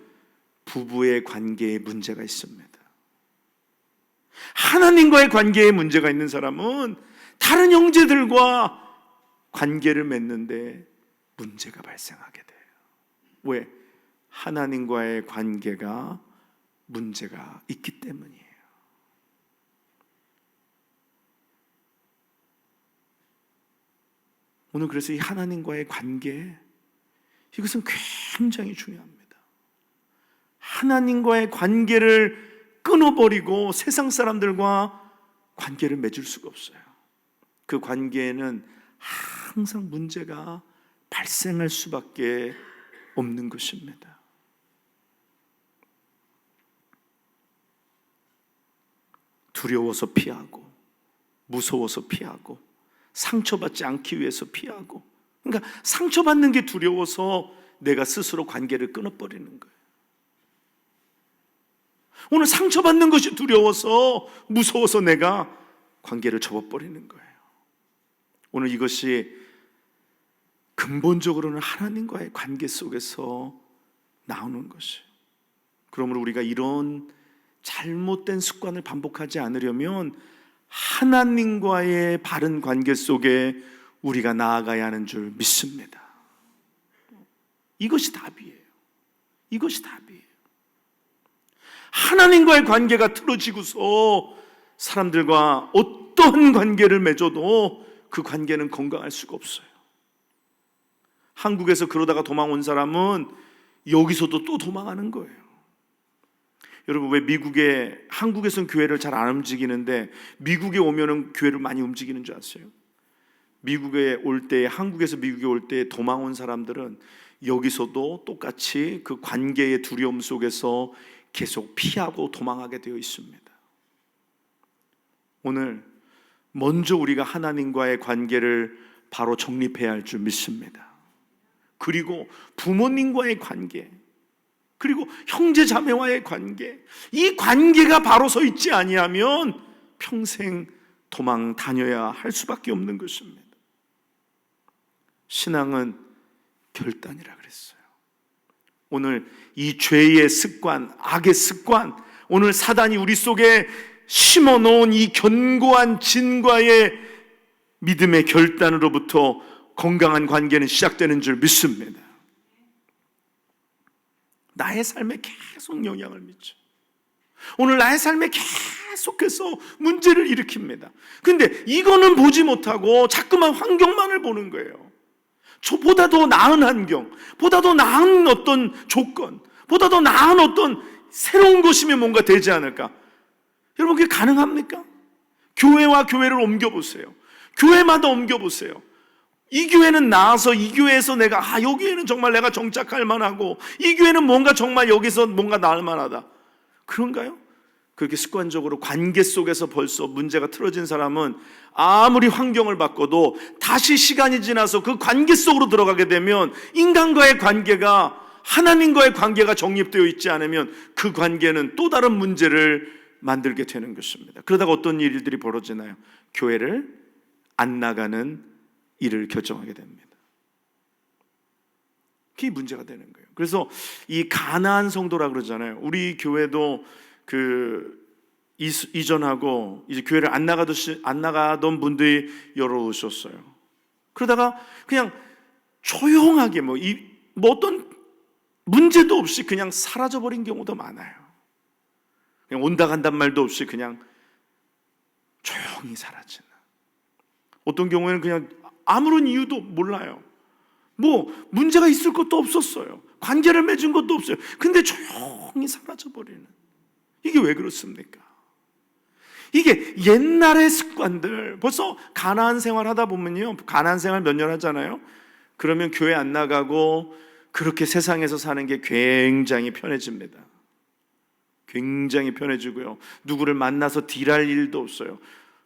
부부의 관계에 문제가 있습니다. 하나님과의 관계에 문제가 있는 사람은 다른 형제들과 관계를 맺는데 문제가 발생하게 돼요. 왜? 하나님과의 관계가 문제가 있기 때문이에요. 오늘 그래서 이 하나님과의 관계, 이것은 굉장히 중요합니다. 하나님과의 관계를 끊어버리고 세상 사람들과 관계를 맺을 수가 없어요. 그 관계에는 항상 문제가 발생할 수밖에 없는 것입니다. 두려워서 피하고, 무서워서 피하고, 상처받지 않기 위해서 피하고, 그러니까 상처받는 게 두려워서 내가 스스로 관계를 끊어버리는 거예요. 오늘 상처받는 것이 두려워서, 무서워서 내가 관계를 접어버리는 거예요. 오늘 이것이 근본적으로는 하나님과의 관계 속에서 나오는 것이에요. 그러므로 우리가 이런 잘못된 습관을 반복하지 않으려면 하나님과의 바른 관계 속에 우리가 나아가야 하는 줄 믿습니다. 이것이 답이에요. 이것이 답이에요. 하나님과의 관계가 틀어지고서 사람들과 어떤 관계를 맺어도 그 관계는 건강할 수가 없어요. 한국에서 그러다가 도망온 사람은 여기서도 또 도망하는 거예요. 여러분, 왜 한국에서는 교회를 잘 안 움직이는데 미국에 오면은 교회를 많이 움직이는 줄 아세요? 한국에서 미국에 올 때 도망 온 사람들은 여기서도 똑같이 그 관계의 두려움 속에서 계속 피하고 도망하게 되어 있습니다. 오늘 먼저 우리가 하나님과의 관계를 바로 정립해야 할 줄 믿습니다. 그리고 부모님과의 관계, 그리고 형제 자매와의 관계, 이 관계가 바로 서 있지 아니하면 평생 도망 다녀야 할 수밖에 없는 것입니다. 신앙은 결단이라 그랬어요. 오늘 이 죄의 습관, 악의 습관, 오늘 사단이 우리 속에 심어놓은 이 견고한 진과의 믿음의 결단으로부터 건강한 관계는 시작되는 줄 믿습니다. 나의 삶에 계속 영향을 미쳐. 오늘 나의 삶에 계속해서 문제를 일으킵니다. 근데 이거는 보지 못하고 자꾸만 환경만을 보는 거예요. 보다 더 나은 환경, 보다 더 나은 어떤 조건, 보다 더 나은 어떤 새로운 것이면 뭔가 되지 않을까? 여러분, 그게 가능합니까? 교회와 교회를 옮겨보세요. 교회마다 옮겨보세요. 이 교회는 나아서 이 교회에서 내가 여기에는 정말 내가 정착할 만하고, 이 교회는 뭔가 정말 여기서 뭔가 나을 만하다. 그런가요? 그렇게 습관적으로 관계 속에서 벌써 문제가 틀어진 사람은 아무리 환경을 바꿔도 다시 시간이 지나서 그 관계 속으로 들어가게 되면 인간과의 관계가, 하나님과의 관계가 정립되어 있지 않으면 그 관계는 또 다른 문제를 만들게 되는 것입니다. 그러다가 어떤 일들이 벌어지나요? 교회를 안 나가는 일을 결정하게 됩니다. 그게 문제가 되는 거예요. 그래서 이 가나안 성도라 그러잖아요. 우리 교회도 이전하고 이제 교회를 안 나가던 분들이 여러 오셨어요. 그러다가 그냥 조용하게 뭐 어떤 문제도 없이 그냥 사라져버린 경우도 많아요. 그냥 온다 간단 말도 없이 그냥 조용히 사라지는. 어떤 경우에는 그냥 아무런 이유도 몰라요. 뭐 문제가 있을 것도 없었어요. 관계를 맺은 것도 없어요. 근데 조용히 사라져버리는, 이게 왜 그렇습니까? 이게 옛날의 습관들. 벌써 가나안 생활 하다 보면요, 가나안 생활 몇 년 하잖아요. 그러면 교회 안 나가고 그렇게 세상에서 사는 게 굉장히 편해집니다. 굉장히 편해지고요, 누구를 만나서 딜할 일도 없어요.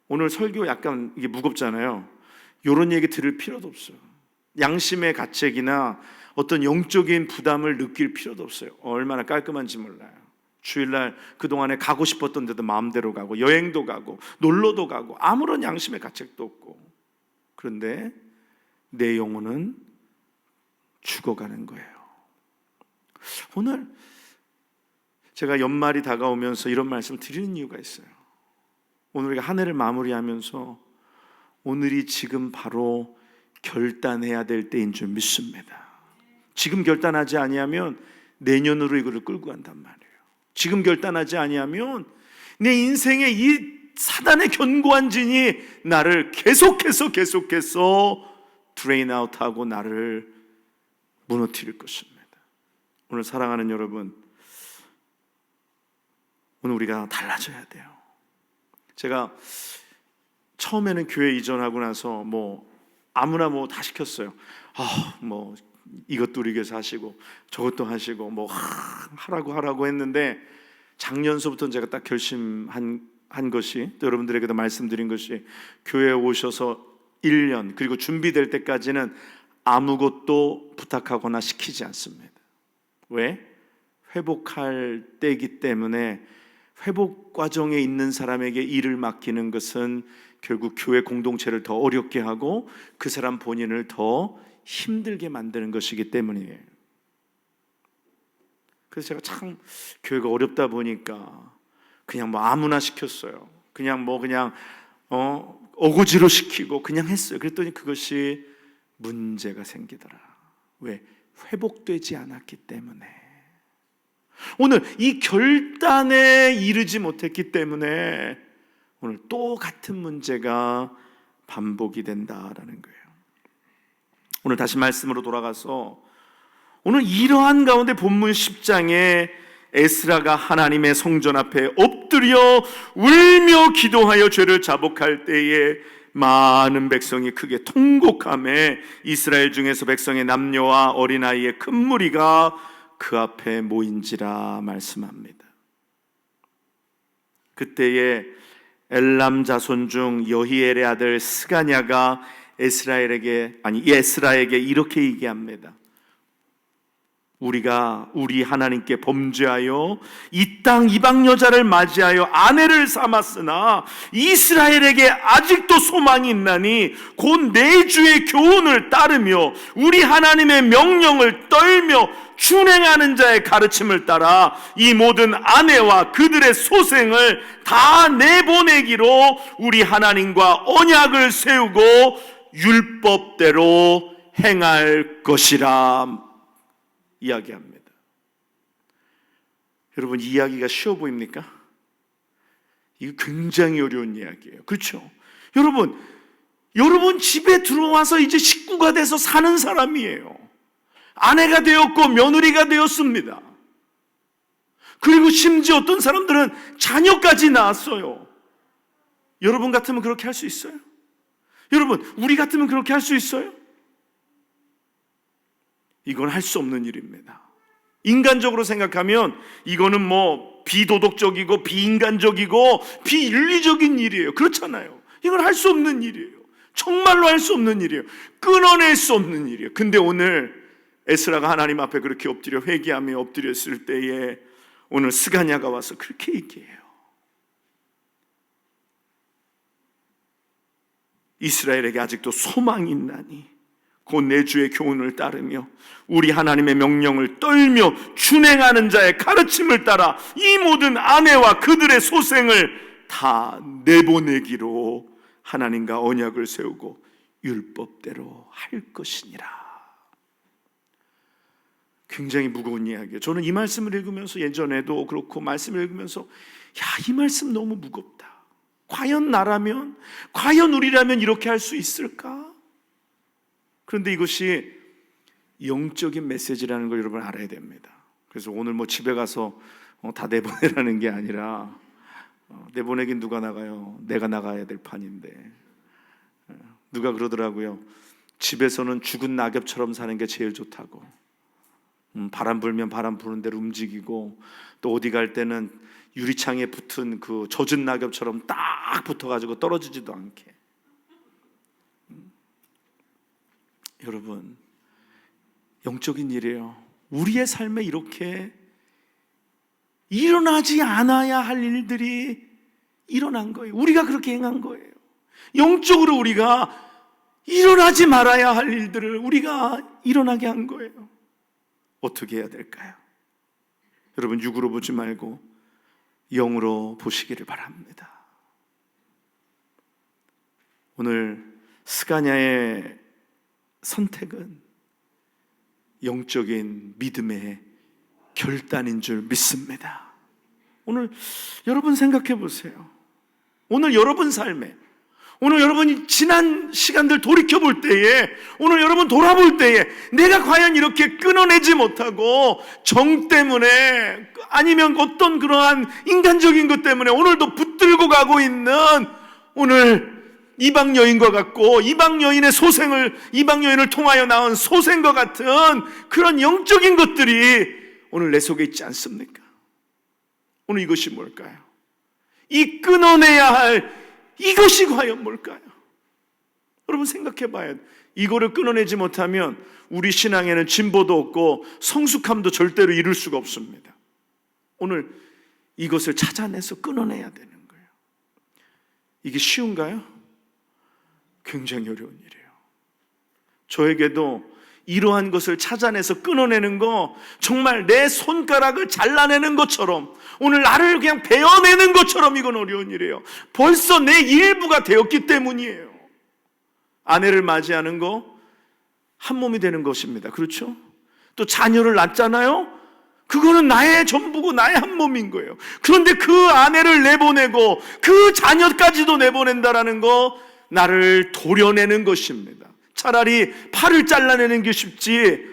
오늘 설교 약간 이게 무겁잖아요. 이런 얘기 들을 필요도 없어요. 양심의 가책이나 어떤 영적인 부담을 느낄 필요도 없어요. 얼마나 깔끔한지 몰라요. 주일날 그동안에 가고 싶었던 데도 마음대로 가고, 여행도 가고, 놀러도 가고, 아무런 양심의 가책도 없고. 그런데 내 영혼은 죽어가는 거예요. 오늘 제가 연말이 다가오면서 이런 말씀을 드리는 이유가 있어요. 오늘 우리가 한 해를 마무리하면서 오늘이 지금 바로 결단해야 될 때인 줄 믿습니다. 지금 결단하지 아니하면 내년으로 이거를 끌고 간단 말이에요. 지금 결단하지 아니하면 내 인생의 이 사단의 견고한 진이 나를 계속해서 드레인 아웃하고 나를 무너뜨릴 것입니다. 오늘 사랑하는 여러분, 오늘 우리가 달라져야 돼요. 제가 처음에는 교회 이전하고 나서 아무나 다 시켰어요. 이것도 우리 교회에서 하시고 저것도 하시고 하라고 했는데, 작년서부터 제가 딱 결심한 것이, 또 여러분들에게도 말씀드린 것이, 교회에 오셔서 1년 그리고 준비될 때까지는 아무것도 부탁하거나 시키지 않습니다. 왜? 회복할 때이기 때문에. 회복 과정에 있는 사람에게 일을 맡기는 것은 결국 교회 공동체를 더 어렵게 하고 그 사람 본인을 더 힘들게 만드는 것이기 때문이에요. 그래서 제가 참 교회가 어렵다 보니까 그냥 아무나 시켰어요. 그냥 어거지로 시키고 그냥 했어요. 그랬더니 그것이 문제가 생기더라. 왜? 회복되지 않았기 때문에. 오늘 이 결단에 이르지 못했기 때문에 오늘 또 같은 문제가 반복이 된다라는 거예요. 오늘 다시 말씀으로 돌아가서 오늘 이러한 가운데 본문 10장에 에스라가 하나님의 성전 앞에 엎드려 울며 기도하여 죄를 자복할 때에 많은 백성이 크게 통곡하며 이스라엘 중에서 백성의 남녀와 어린아이의 큰 무리가 그 앞에 모인지라 말씀합니다. 그때에 엘람 자손 중 여히엘의 아들 스가냐가 에스라에게 이렇게 얘기합니다. 우리가 우리 하나님께 범죄하여 이 땅 이방 여자를 맞이하여 아내를 삼았으나 이스라엘에게 아직도 소망이 있나니 곧 내 주의 교훈을 따르며 우리 하나님의 명령을 떨며 준행하는 자의 가르침을 따라 이 모든 아내와 그들의 소생을 다 내보내기로 우리 하나님과 언약을 세우고 율법대로 행할 것이라 이야기합니다. 여러분, 이 이야기가 쉬워 보입니까? 이거 굉장히 어려운 이야기예요. 그렇죠? 여러분 집에 들어와서 이제 식구가 돼서 사는 사람이에요. 아내가 되었고 며느리가 되었습니다. 그리고 심지어 어떤 사람들은 자녀까지 낳았어요. 여러분 같으면 그렇게 할 수 있어요? 여러분, 우리 같으면 그렇게 할 수 있어요? 이건 할 수 없는 일입니다. 인간적으로 생각하면 이거는 비도덕적이고 비인간적이고 비윤리적인 일이에요. 그렇잖아요. 이건 할 수 없는 일이에요. 정말로 할 수 없는 일이에요. 끊어낼 수 없는 일이에요. 근데 오늘 에스라가 하나님 앞에 그렇게 엎드려 회개하며 엎드렸을 때에 오늘 스가냐가 와서 그렇게 얘기해요. 이스라엘에게 아직도 소망이 있나니 곧 내 주의 교훈을 따르며 우리 하나님의 명령을 떨며 준행하는 자의 가르침을 따라 이 모든 아내와 그들의 소생을 다 내보내기로 하나님과 언약을 세우고 율법대로 할 것이니라. 굉장히 무거운 이야기예요. 저는 이 말씀을 읽으면서, 예전에도 그렇고 말씀을 읽으면서 이 말씀 너무 무겁다. 과연 나라면, 과연 우리라면 이렇게 할 수 있을까? 그런데 이것이 영적인 메시지라는 걸 여러분 알아야 됩니다. 그래서 오늘 뭐 집에 가서 다 내보내라는 게 아니라, 내보내긴 누가 나가요? 내가 나가야 될 판인데. 누가 그러더라고요. 집에서는 죽은 낙엽처럼 사는 게 제일 좋다고. 바람 불면 바람 부는 대로 움직이고, 또 어디 갈 때는 유리창에 붙은 그 젖은 낙엽처럼 딱 붙어가지고 떨어지지도 않게. 여러분, 영적인 일이에요. 우리의 삶에 이렇게 일어나지 않아야 할 일들이 일어난 거예요. 우리가 그렇게 행한 거예요. 영적으로 우리가 일어나지 말아야 할 일들을 우리가 일어나게 한 거예요. 어떻게 해야 될까요? 여러분, 육으로 보지 말고 영으로 보시기를 바랍니다. 오늘 스가냐의 선택은 영적인 믿음의 결단인 줄 믿습니다. 오늘 여러분 생각해 보세요. 오늘 여러분 삶에, 오늘 여러분이 지난 시간들 돌이켜볼 때에, 오늘 여러분 돌아볼 때에 내가 과연 이렇게 끊어내지 못하고 정 때문에, 아니면 어떤 그러한 인간적인 것 때문에 오늘도 붙들고 가고 있는, 오늘 이방 여인과 같고 이방 여인을 통하여 나온 소생과 같은 그런 영적인 것들이 오늘 내 속에 있지 않습니까? 오늘 이것이 뭘까요? 이 끊어내야 할 이것이 과연 뭘까요? 여러분 생각해 봐야 돼요. 이거를 끊어내지 못하면 우리 신앙에는 진보도 없고 성숙함도 절대로 이룰 수가 없습니다. 오늘 이것을 찾아내서 끊어내야 되는 거예요. 이게 쉬운가요? 굉장히 어려운 일이에요. 저에게도 이러한 것을 찾아내서 끊어내는 거, 정말 내 손가락을 잘라내는 것처럼, 오늘 나를 그냥 베어내는 것처럼 이건 어려운 일이에요. 벌써 내 일부가 되었기 때문이에요. 아내를 맞이하는 거 한 몸이 되는 것입니다. 그렇죠? 또 자녀를 낳잖아요? 그거는 나의 전부고 나의 한 몸인 거예요. 그런데 그 아내를 내보내고 그 자녀까지도 내보낸다라는 거, 나를 도려내는 것입니다. 차라리 팔을 잘라내는 게 쉽지,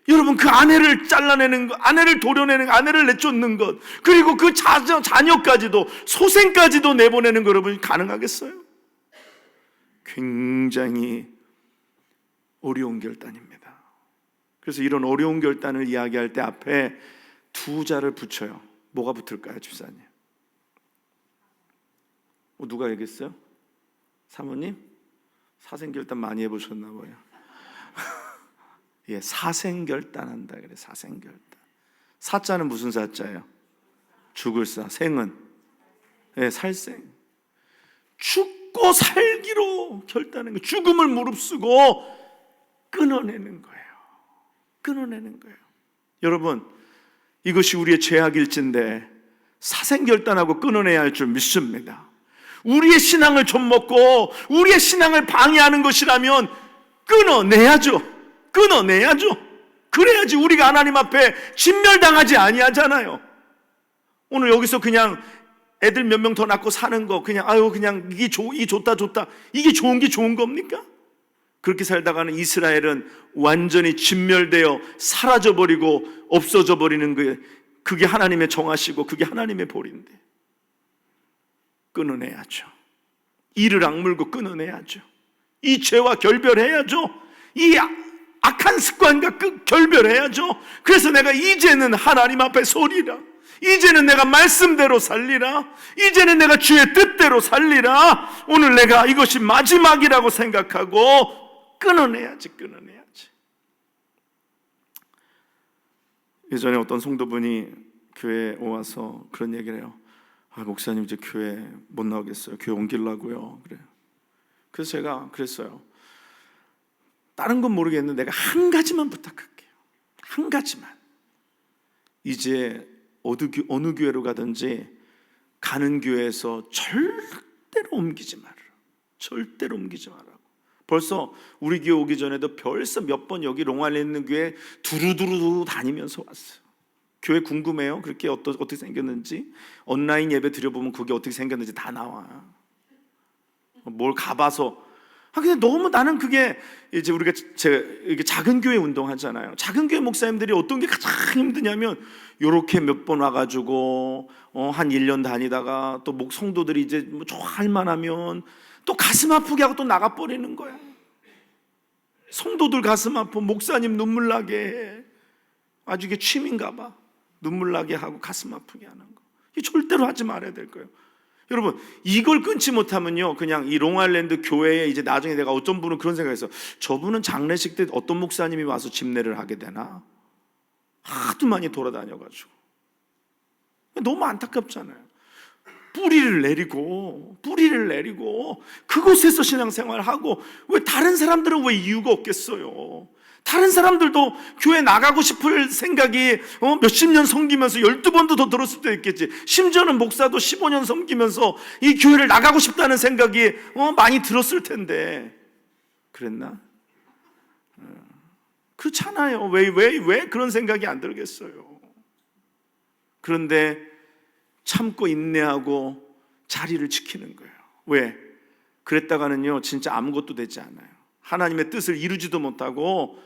여러분 그 아내를 잘라내는 것, 아내를 도려내는 것, 아내를 내쫓는 것, 그리고 그 자녀까지도, 소생까지도 내보내는 거, 여러분 가능하겠어요? 굉장히 어려운 결단입니다. 그래서 이런 어려운 결단을 이야기할 때 앞에 두 자를 붙여요. 뭐가 붙을까요, 집사님? 누가 얘기했어요? 사모님? 사생결단 많이 해보셨나 봐요. 예, 사생결단한다 그래. 사생결단. 사자는 무슨 사자예요? 죽을 사. 생은 예, 살생. 죽고 살기로 결단하는 거예요. 죽음을 무릅쓰고 끊어내는 거예요. 끊어내는 거예요. 여러분, 이것이 우리의 죄악일진데 사생결단하고 끊어내야 할 줄 믿습니다. 우리의 신앙을 좀먹고 우리의 신앙을 방해하는 것이라면 끊어내야죠. 끊어내야죠. 그래야지 우리가 하나님 앞에 진멸당하지 아니하잖아요. 오늘 여기서 그냥 애들 몇 명 더 낳고 사는 거, 그냥 그냥 이게 좋다 이게 좋은 게 좋은 겁니까? 그렇게 살다가는 이스라엘은 완전히 진멸되어 사라져버리고 없어져 버리는 거예요. 그게 하나님의 정하시고 그게 하나님의 벌인데 끊어내야죠. 이를 악물고 끊어내야죠. 이 죄와 결별해야죠. 이 악한 습관과 결별해야죠. 그래서 내가 이제는 하나님 앞에 서리라. 이제는 내가 말씀대로 살리라. 이제는 내가 주의 뜻대로 살리라. 오늘 내가 이것이 마지막이라고 생각하고 끊어내야지. 예전에 어떤 성도분이 교회에 와서 그런 얘기를 해요. 목사님 이제 교회 못 나오겠어요. 교회 옮기려고요. 그래요. 그래서 제가 그랬어요. 다른 건 모르겠는데 내가 한 가지만 부탁할게요. 한 가지만. 이제 어느 교회로 가든지 가는 교회에서 절대로 옮기지 말아라. 절대로 옮기지 말라고. 벌써 우리 교회 오기 전에도 벌써 몇 번 여기 롱알리에 있는 교회 두루두루 다니면서 왔어요. 교회 궁금해요? 그렇게 어떻게 생겼는지. 온라인 예배 드려보면 그게 어떻게 생겼는지 다 나와. 뭘 가봐서. 근데 너무 나는 그게 이제 우리가 이게 작은 교회 운동하잖아요. 작은 교회 목사님들이 어떤 게 가장 힘드냐면 요렇게 몇 번 와가지고 한 1년 다니다가 또 성도들이 이제 뭐 할만하면 또 가슴 아프게 하고 또 나가버리는 거야. 성도들 가슴 아파, 목사님 눈물 나게 해. 아주 이게 취미인가 봐. 눈물 나게 하고 가슴 아프게 하는 거. 이 절대로 하지 말아야 될 거예요. 여러분, 이걸 끊지 못하면요, 그냥 이 롱아일랜드 교회에 이제 나중에 내가 어떤 분은 그런 생각했어. 저분은 장례식 때 어떤 목사님이 와서 집례를 하게 되나? 하도 많이 돌아다녀가지고 너무 안타깝잖아요. 뿌리를 내리고 그곳에서 신앙생활을 하고, 왜 다른 사람들은 왜 이유가 없겠어요? 다른 사람들도 교회 나가고 싶을 생각이 몇십 년 섬기면서 12번도 더 들었을 수도 있겠지. 심지어는 목사도 15년 섬기면서 이 교회를 나가고 싶다는 생각이 많이 들었을 텐데 그랬나? 그렇잖아요. 왜 그런 생각이 안 들겠어요? 그런데 참고 인내하고 자리를 지키는 거예요. 왜? 그랬다가는요, 진짜 아무것도 되지 않아요. 하나님의 뜻을 이루지도 못하고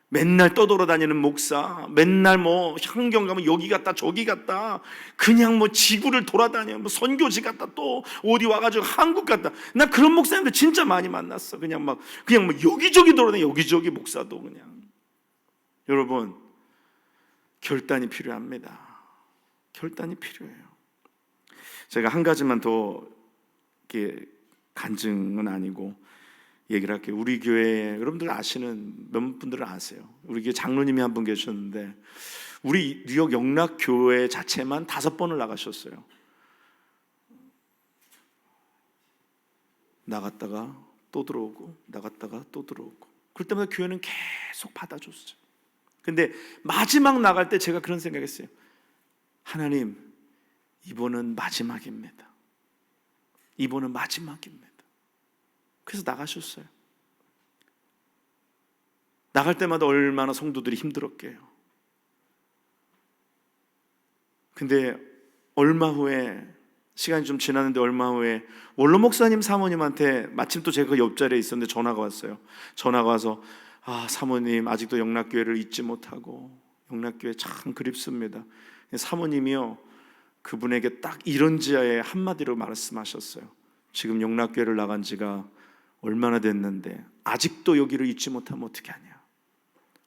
맨날 떠돌아다니는 목사, 맨날 뭐 환경 가면 여기 갔다 저기 갔다, 그냥 뭐 지구를 돌아다녀, 뭐 선교지 갔다 또 어디 와가지고 한국 갔다. 나 그런 목사님들 진짜 많이 만났어. 그냥 뭐 여기저기 돌아다녀. 여기저기 목사도 그냥. 여러분, 결단이 필요합니다. 결단이 필요해요. 제가 한 가지만 더 이렇게 간증은 아니고 얘기를 할게요. 우리 교회 여러분들 아시는 몇 분들은 아세요. 우리 교회 장로님이 한 분 계셨는데 우리 뉴욕 영락교회 자체만 5번을 나가셨어요. 나갔다가 또 들어오고 나갔다가 또 들어오고, 그럴 때마다 교회는 계속 받아줬어요. 근데 마지막 나갈 때 제가 그런 생각했어요. 하나님, 이번은 마지막입니다. 이번은 마지막입니다. 그래서 나가셨어요. 나갈 때마다 얼마나 성도들이 힘들었게요. 근데 얼마 후에, 시간이 좀 지났는데 얼마 후에 원로 목사님 사모님한테 마침 또 제가 그 옆자리에 있었는데 전화가 왔어요. 전화가 와서 사모님 아직도 영락교회를 잊지 못하고 영락교회 참 그립습니다. 사모님이요, 그분에게 딱 이런 지하에 한마디로 말씀하셨어요. 지금 영락교회를 나간 지가 얼마나 됐는데 아직도 여기를 잊지 못하면 어떻게 하냐.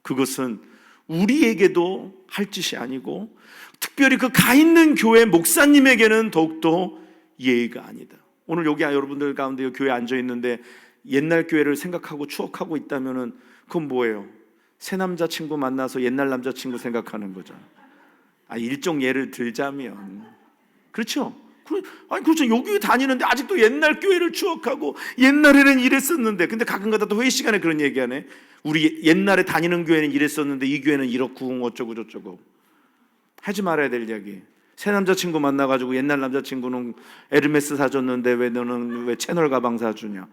그것은 우리에게도 할 짓이 아니고 특별히 그 가 있는 교회 목사님에게는 더욱더 예의가 아니다. 오늘 여기 여러분들 가운데 교회에 앉아 있는데 옛날 교회를 생각하고 추억하고 있다면은 그건 뭐예요? 새 남자친구 만나서 옛날 남자친구 생각하는 거죠. 일종 예를 들자면 그렇죠? 그렇죠. 여기 다니는데 아직도 옛날 교회를 추억하고 옛날에는 이랬었는데, 근데 가끔가다 또 회의 시간에 그런 얘기하네. 우리 옛날에 다니는 교회는 이랬었는데 이 교회는 이렇고 어쩌고 저쩌고. 하지 말아야 될 이야기. 새 남자친구 만나가지고 옛날 남자친구는 에르메스 사줬는데 왜 너는 왜 채널 가방 사주냐.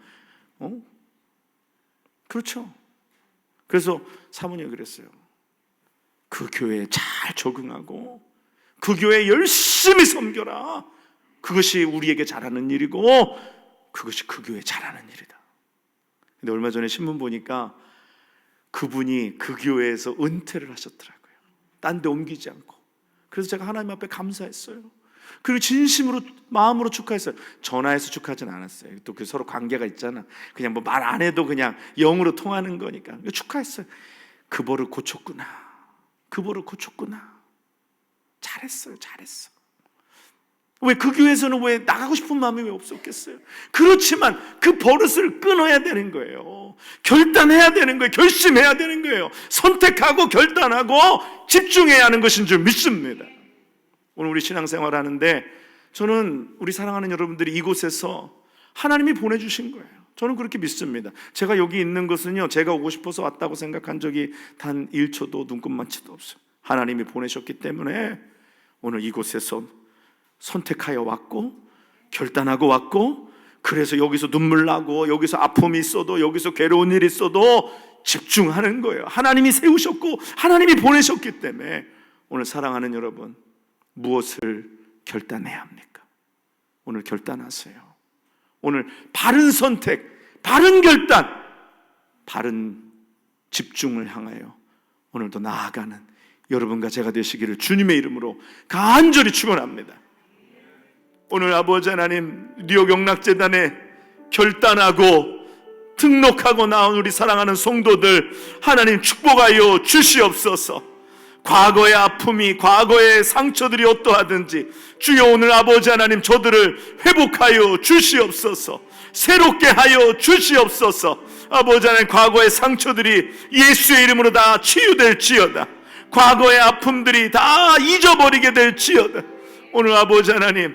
그렇죠. 그래서 사모님이 그랬어요. 그 교회에 잘 적응하고 그 교회에 열심히 섬겨라. 그것이 우리에게 잘하는 일이고 그것이 그 교회에 잘하는 일이다. 근데 얼마 전에 신문 보니까 그분이 그 교회에서 은퇴를 하셨더라고요. 딴 데 옮기지 않고. 그래서 제가 하나님 앞에 감사했어요. 그리고 진심으로 마음으로 축하했어요. 전화해서 축하하진 않았어요. 또 그 서로 관계가 있잖아. 그냥 뭐 말 안 해도 그냥 영으로 통하는 거니까 축하했어요. 그 벌을 고쳤구나. 그 벌을 고쳤구나. 잘했어요. 왜 그 교회에서는 왜 나가고 싶은 마음이 왜 없었겠어요? 그렇지만 그 버릇을 끊어야 되는 거예요. 결단해야 되는 거예요. 결심해야 되는 거예요. 선택하고 결단하고 집중해야 하는 것인 줄 믿습니다. 오늘 우리 신앙생활 하는데 저는 우리 사랑하는 여러분들이 이곳에서 하나님이 보내주신 거예요. 저는 그렇게 믿습니다. 제가 여기 있는 것은요, 제가 오고 싶어서 왔다고 생각한 적이 단 1초도 눈꼽만치도 없어요. 하나님이 보내셨기 때문에 오늘 이곳에서 선택하여 왔고 결단하고 왔고, 그래서 여기서 눈물 나고 여기서 아픔이 있어도 여기서 괴로운 일이 있어도 집중하는 거예요. 하나님이 세우셨고 하나님이 보내셨기 때문에 오늘 사랑하는 여러분, 무엇을 결단해야 합니까? 오늘 결단하세요. 오늘 바른 선택, 바른 결단, 바른 집중을 향하여 오늘도 나아가는 여러분과 제가 되시기를 주님의 이름으로 간절히 축원합니다. 오늘 아버지 하나님, 뉴욕 영락재단에 결단하고 등록하고 나온 우리 사랑하는 성도들 하나님 축복하여 주시옵소서. 과거의 아픔이, 과거의 상처들이 어떠하든지 주여 오늘 아버지 하나님 저들을 회복하여 주시옵소서. 새롭게 하여 주시옵소서. 아버지 하나님, 과거의 상처들이 예수의 이름으로 다 치유될지어다. 과거의 아픔들이 다 잊어버리게 될지어다. 오늘 아버지 하나님,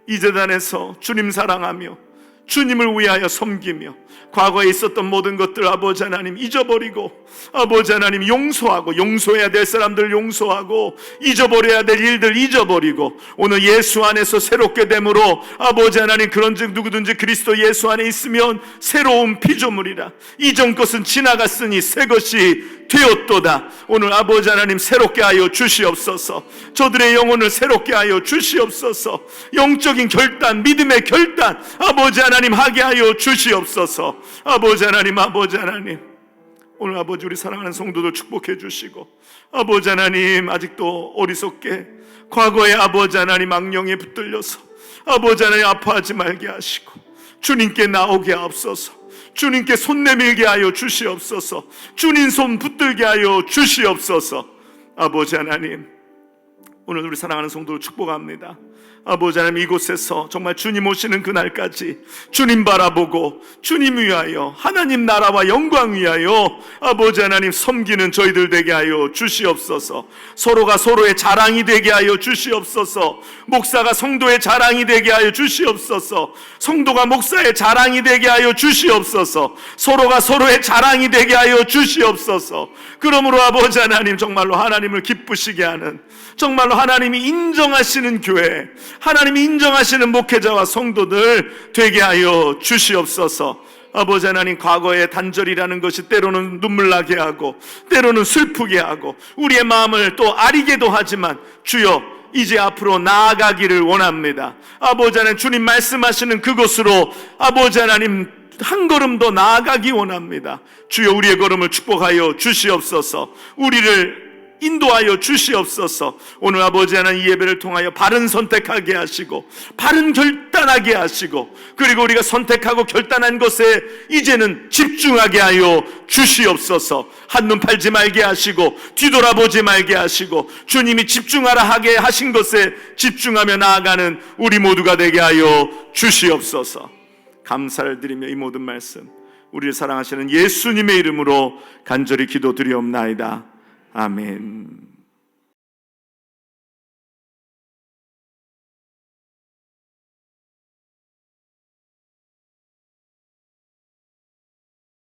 이 재단에서 주님 사랑하며 주님을 위하여 섬기며 과거에 있었던 모든 것들 아버지 하나님 잊어버리고, 아버지 하나님 용서하고, 용서해야 될 사람들 용서하고, 잊어버려야 될 일들 잊어버리고, 오늘 예수 안에서 새롭게 됨으로 아버지 하나님, 그런즉 누구든지 그리스도 예수 안에 있으면 새로운 피조물이라. 이전 것은 지나갔으니 새 것이 되었도다. 오늘 아버지 하나님 새롭게 하여 주시옵소서. 저들의 영혼을 새롭게 하여 주시옵소서. 영적인 결단, 믿음의 결단 아버지 하나님 하게 하여 주시옵소서. 아버지 하나님, 아버지 하나님, 오늘 아버지 우리 사랑하는 성도들 축복해 주시고, 아버지 하나님 아직도 어리석게 과거의 아버지 하나님 악령에 붙들려서 아버지 하나님 아파하지 말게 하시고 주님께 나오게 하옵소서. 주님께 손 내밀게 하여 주시옵소서. 주님 손 붙들게 하여 주시옵소서. 아버지 하나님, 오늘 우리 사랑하는 성도를 축복합니다. 아버지 하나님, 이곳에서 정말 주님 오시는 그날까지 주님 바라보고 주님 위하여, 하나님 나라와 영광 위하여 아버지 하나님 섬기는 저희들 되게 하여 주시옵소서. 서로가 서로의 자랑이 되게 하여 주시옵소서. 목사가 성도의 자랑이 되게 하여 주시옵소서. 성도가 목사의 자랑이 되게 하여 주시옵소서. 서로가 서로의 자랑이 되게 하여 주시옵소서. 그러므로 아버지 하나님, 정말로 하나님을 기쁘시게 하는, 정말로 하나님이 인정하시는 교회, 하나님이 인정하시는 목회자와 성도들 되게 하여 주시옵소서. 아버지 하나님, 과거의 단절이라는 것이 때로는 눈물 나게 하고 때로는 슬프게 하고 우리의 마음을 또 아리게도 하지만 주여 이제 앞으로 나아가기를 원합니다. 아버지 하나님, 주님 말씀하시는 그곳으로 아버지 하나님 한 걸음 더 나아가기 원합니다. 주여 우리의 걸음을 축복하여 주시옵소서. 우리를 인도하여 주시옵소서. 오늘 아버지 하나님 이 예배를 통하여 바른 선택하게 하시고 바른 결단하게 하시고, 그리고 우리가 선택하고 결단한 것에 이제는 집중하게 하여 주시옵소서. 한눈 팔지 말게 하시고 뒤돌아보지 말게 하시고 주님이 집중하라 하게 하신 것에 집중하며 나아가는 우리 모두가 되게 하여 주시옵소서. 감사를 드리며 이 모든 말씀 우리를 사랑하시는 예수님의 이름으로 간절히 기도드리옵나이다. 아멘.